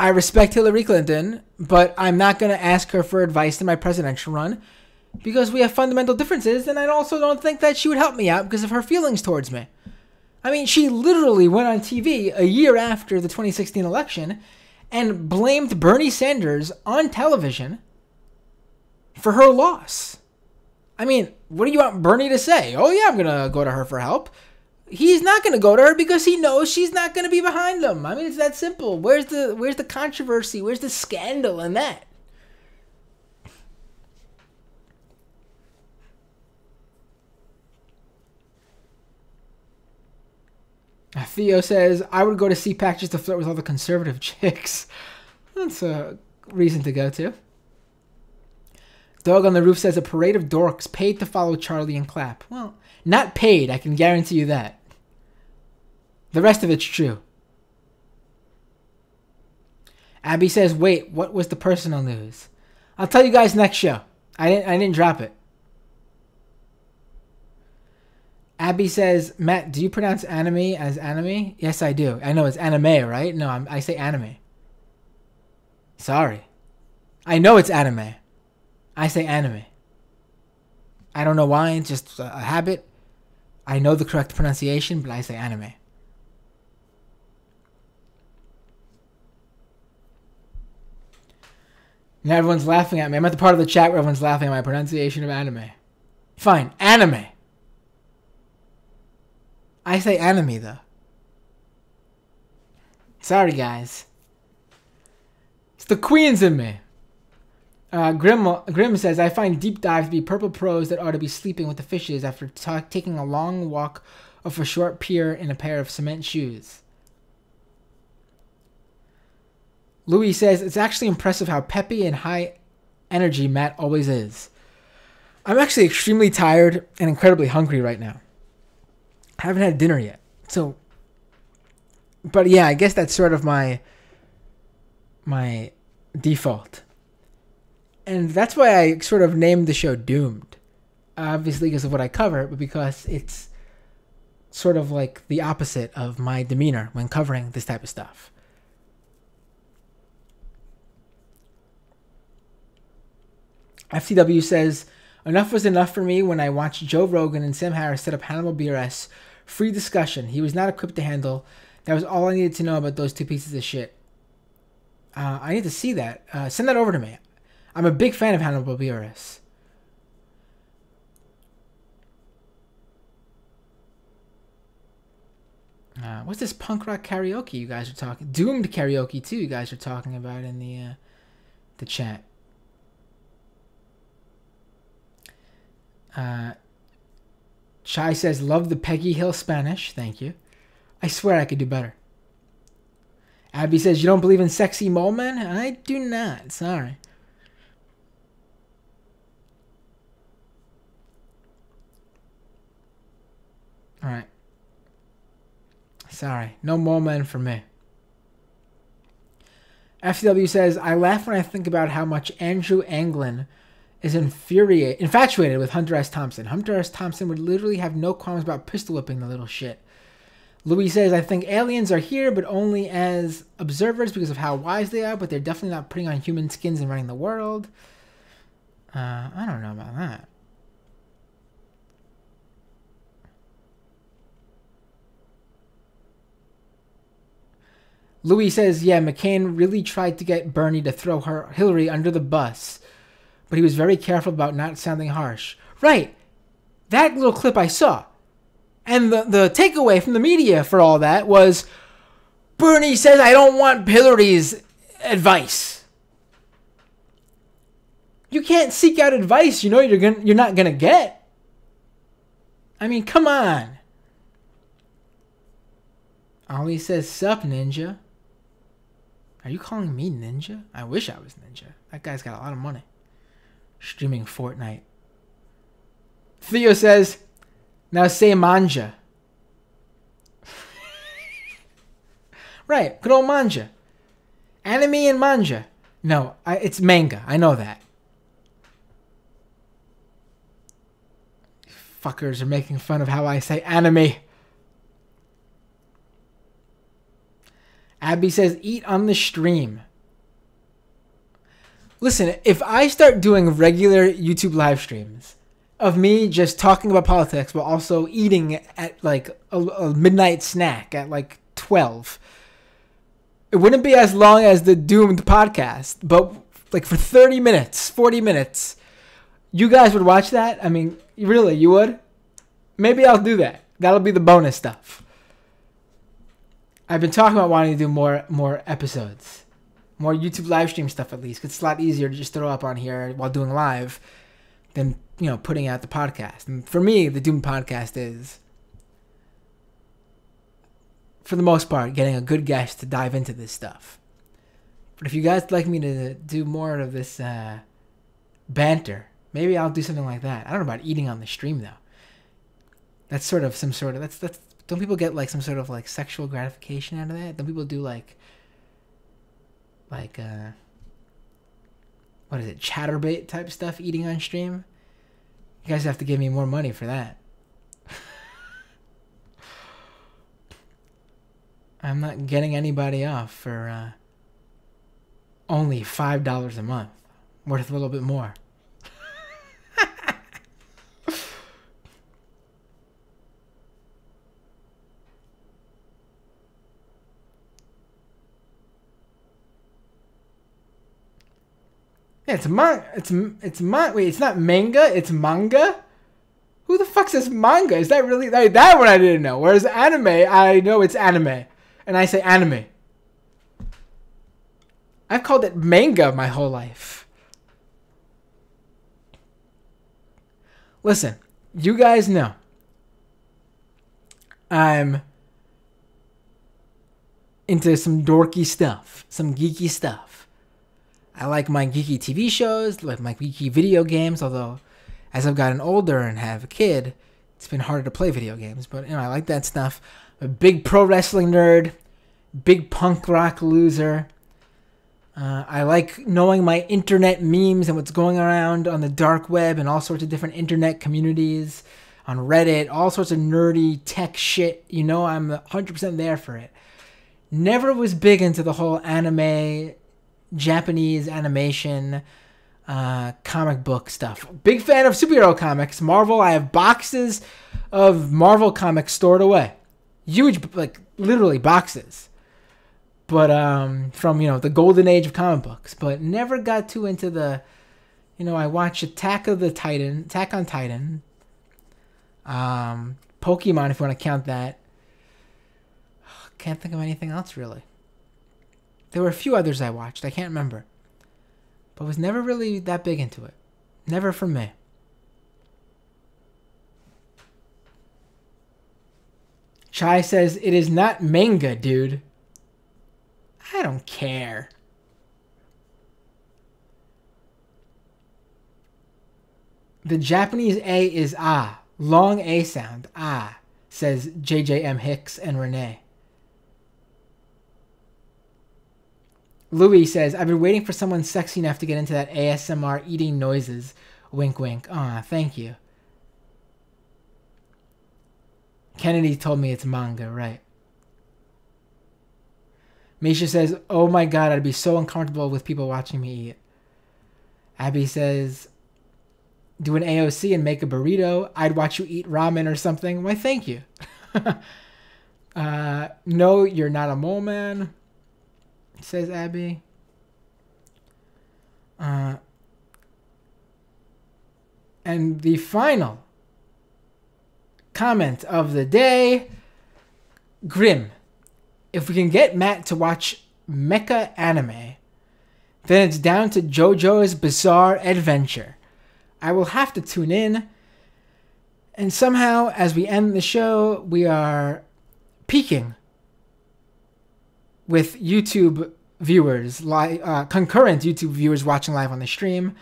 I respect Hillary Clinton, but I'm not going to ask her for advice in my presidential run because we have fundamental differences, and I also don't think that she would help me out because of her feelings towards me. I mean, she literally went on TV a year after the 2016 election and blamed Bernie Sanders on television for her loss. I mean, what do you want Bernie to say? Oh yeah, I'm going to go to her for help. He's not going to go to her because he knows she's not going to be behind him. I mean, it's that simple. Where's the controversy? Where's the scandal in that? Theo says, I would go to CPAC just to flirt with all the conservative chicks. That's a reason to go to. Dog on the Roof says, a parade of dorks paid to follow Charlie and clap. Well, not paid, I can guarantee you that. The rest of it's true. Abby says, wait, what was the personal news? I'll tell you guys next show. I didn't drop it. Abby says, Matt, do you pronounce anime as anime? Yes, I do. I know it's anime, right? No, I say anime. Sorry. I know it's anime. I say anime. I don't know why. It's just a habit. I know the correct pronunciation, but I say anime. Now everyone's laughing at me. I'm at the part of the chat where everyone's laughing at my pronunciation of anime. Fine. Anime. I say anime, though. Sorry, guys. It's the queens in me. Grim says, I find deep dives to be purple pros that ought to be sleeping with the fishes after taking a long walk off a short pier in a pair of cement shoes. Louis says, it's actually impressive how peppy and high energy Matt always is. I'm actually extremely tired and incredibly hungry right now. I haven't had dinner yet. So, but yeah, I guess that's sort of my default. And that's why I sort of named the show Doomed. Obviously because of what I cover, but because it's sort of like the opposite of my demeanor when covering this type of stuff. FTW says, enough was enough for me when I watched Joe Rogan and Sam Harris set up Hannibal BRS. Free discussion. He was not equipped to handle. That was all I needed to know about those two pieces of shit. I need to see that. Send that over to me. I'm a big fan of Hannibal BRS. What's this punk rock karaoke you guys are talking? Doomed karaoke too. You guys are talking about in the chat. Chai says, love the Peggy Hill Spanish. Thank you. I swear I could do better. Abby says, you don't believe in sexy mole men? I do not. Sorry. Alright. Sorry. No mole men for me. FCW says, I laugh when I think about how much Andrew Anglin is infatuated with Hunter S. Thompson. Hunter S. Thompson would literally have no qualms about pistol whipping the little shit. Louis says, I think aliens are here, but only as observers because of how wise they are, but they're definitely not putting on human skins and running the world. I don't know about that. Louis says, yeah, McCain really tried to get Bernie to throw Hillary under the bus, but he was very careful about not sounding harsh. Right. That little clip I saw. And the takeaway from the media for all that was, Bernie says, I don't want Hillary's advice. You can't seek out advice you know you're not going to get. I mean, come on. Ollie says, sup, ninja. Are you calling me ninja? I wish I was ninja. That guy's got a lot of money. Streaming Fortnite. Theo says, now say manja. Right, good old manja. Anime and manja. No, it's manga. I know that. Fuckers are making fun of how I say anime. Abby says, eat on the stream. Listen, if I start doing regular YouTube live streams of me just talking about politics, but also eating at like a midnight snack at like 12, it wouldn't be as long as the Doomed podcast, but like for 30 minutes, 40 minutes, you guys would watch that? I mean, really, you would? Maybe I'll do that. That'll be the bonus stuff. I've been talking about wanting to do more episodes. More YouTube live stream stuff at least. It's a lot easier to just throw up on here while doing live than, putting out the podcast. And for me, the Doom podcast is, for the most part, getting a good guest to dive into this stuff. But if you guys would like me to do more of this banter, maybe I'll do something like that. I don't know about eating on the stream, though. That's sort of that's don't people get like some sort of like sexual gratification out of that? Don't people do like what is it, chatterbait type stuff eating on stream? You guys have to give me more money for that. I'm not getting anybody off for only $5 a month. Worth a little bit more. Yeah, it's wait, it's not manga, it's manga? Who the fuck says manga? Is that really that one I didn't know. Whereas anime, I know it's anime. And I say anime. I've called it manga my whole life. Listen, you guys know I'm into some dorky stuff, some geeky stuff. I like my geeky TV shows, like my geeky video games, although as I've gotten older and have a kid, it's been harder to play video games. But, you know, I like that stuff. I'm a big pro wrestling nerd, big punk rock loser. I like knowing my internet memes and what's going around on the dark web and all sorts of different internet communities, on Reddit, all sorts of nerdy tech shit. You know, I'm 100% there for it. Never was big into the whole anime, Japanese animation, comic book stuff. Big fan of superhero comics. Marvel, I have boxes of Marvel comics stored away. Huge, like literally boxes. But from, you know, the golden age of comic books. But never got too into the, you know, I watched Attack on Titan. Pokemon, if you want to count that. Can't think of anything else, really. There were a few others I watched. I can't remember. But was never really that big into it. Never for me. Chai says, it is not manga, dude. I don't care. The Japanese A is ah. Long A sound. Ah, says JJM Hicks and Renee. Louis says, I've been waiting for someone sexy enough to get into that ASMR eating noises. Wink, wink. Aw, thank you. Kennedy told me it's manga, right? Misha says, oh my god, I'd be so uncomfortable with people watching me eat. Abby says, do an AOC and make a burrito. I'd watch you eat ramen or something. Why, thank you. No, you're not a mole man, says Abby. And the final comment of the day, Grim. If we can get Matt to watch mecha anime, then it's down to JoJo's Bizarre Adventure. I will have to tune in. And somehow, as we end the show, we are peaking with YouTube viewers, concurrent YouTube viewers watching live on the stream.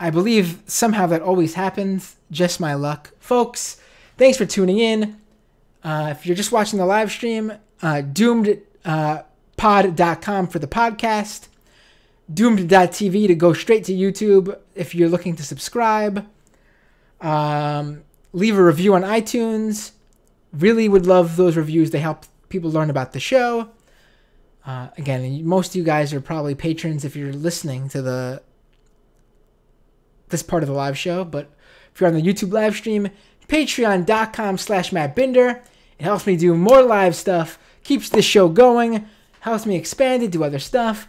I believe somehow that always happens. Just my luck. Folks, thanks for tuning in. If you're just watching the live stream, doomedpod.com for the podcast, doomed.tv to go straight to YouTube if you're looking to subscribe. Leave a review on iTunes. Really would love those reviews. They help people learn about the show. Again, most of you guys are probably patrons if you're listening to this part of the live show, but if you're on the YouTube live stream, patreon.com/MattBinder. It helps me do more live stuff, keeps the show going, helps me expand it, do other stuff.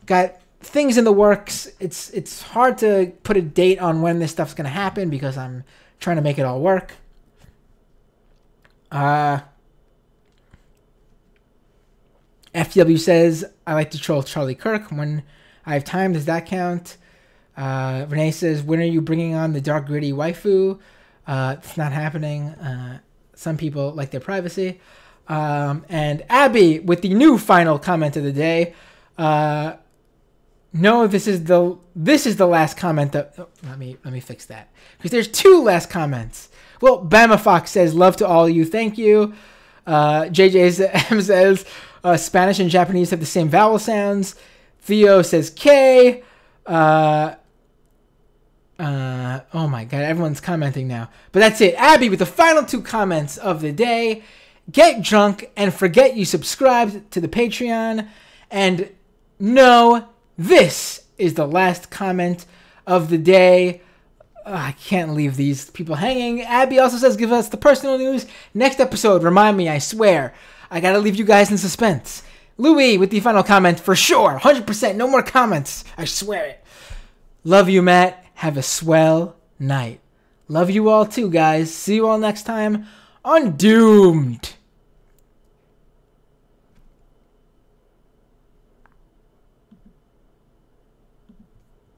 Got things in the works. It's hard to put a date on when this stuff's going to happen because I'm trying to make it all work. FW says, I like to troll Charlie Kirk. When I have time, does that count? Renee says, when are you bringing on the dark gritty waifu? It's not happening. Some people like their privacy. And Abby with the new final comment of the day. No, this is the last comment. Let me fix that because there's two last comments. Well, Bama Fox says love to all of you. Thank you. JJ says Spanish and Japanese have the same vowel sounds. Theo says K. Oh my god, everyone's commenting now. But that's it. Abby with the final 2 comments of the day. Get drunk and forget you subscribed to the Patreon. And no, this is the last comment of the day. I can't leave these people hanging. Abby also says, give us the personal news. Next episode, remind me, I swear. I gotta leave you guys in suspense. Louis with the final comment, for sure. 100%, no more comments. I swear it. Love you, Matt. Have a swell night. Love you all too, guys. See you all next time on Doomed.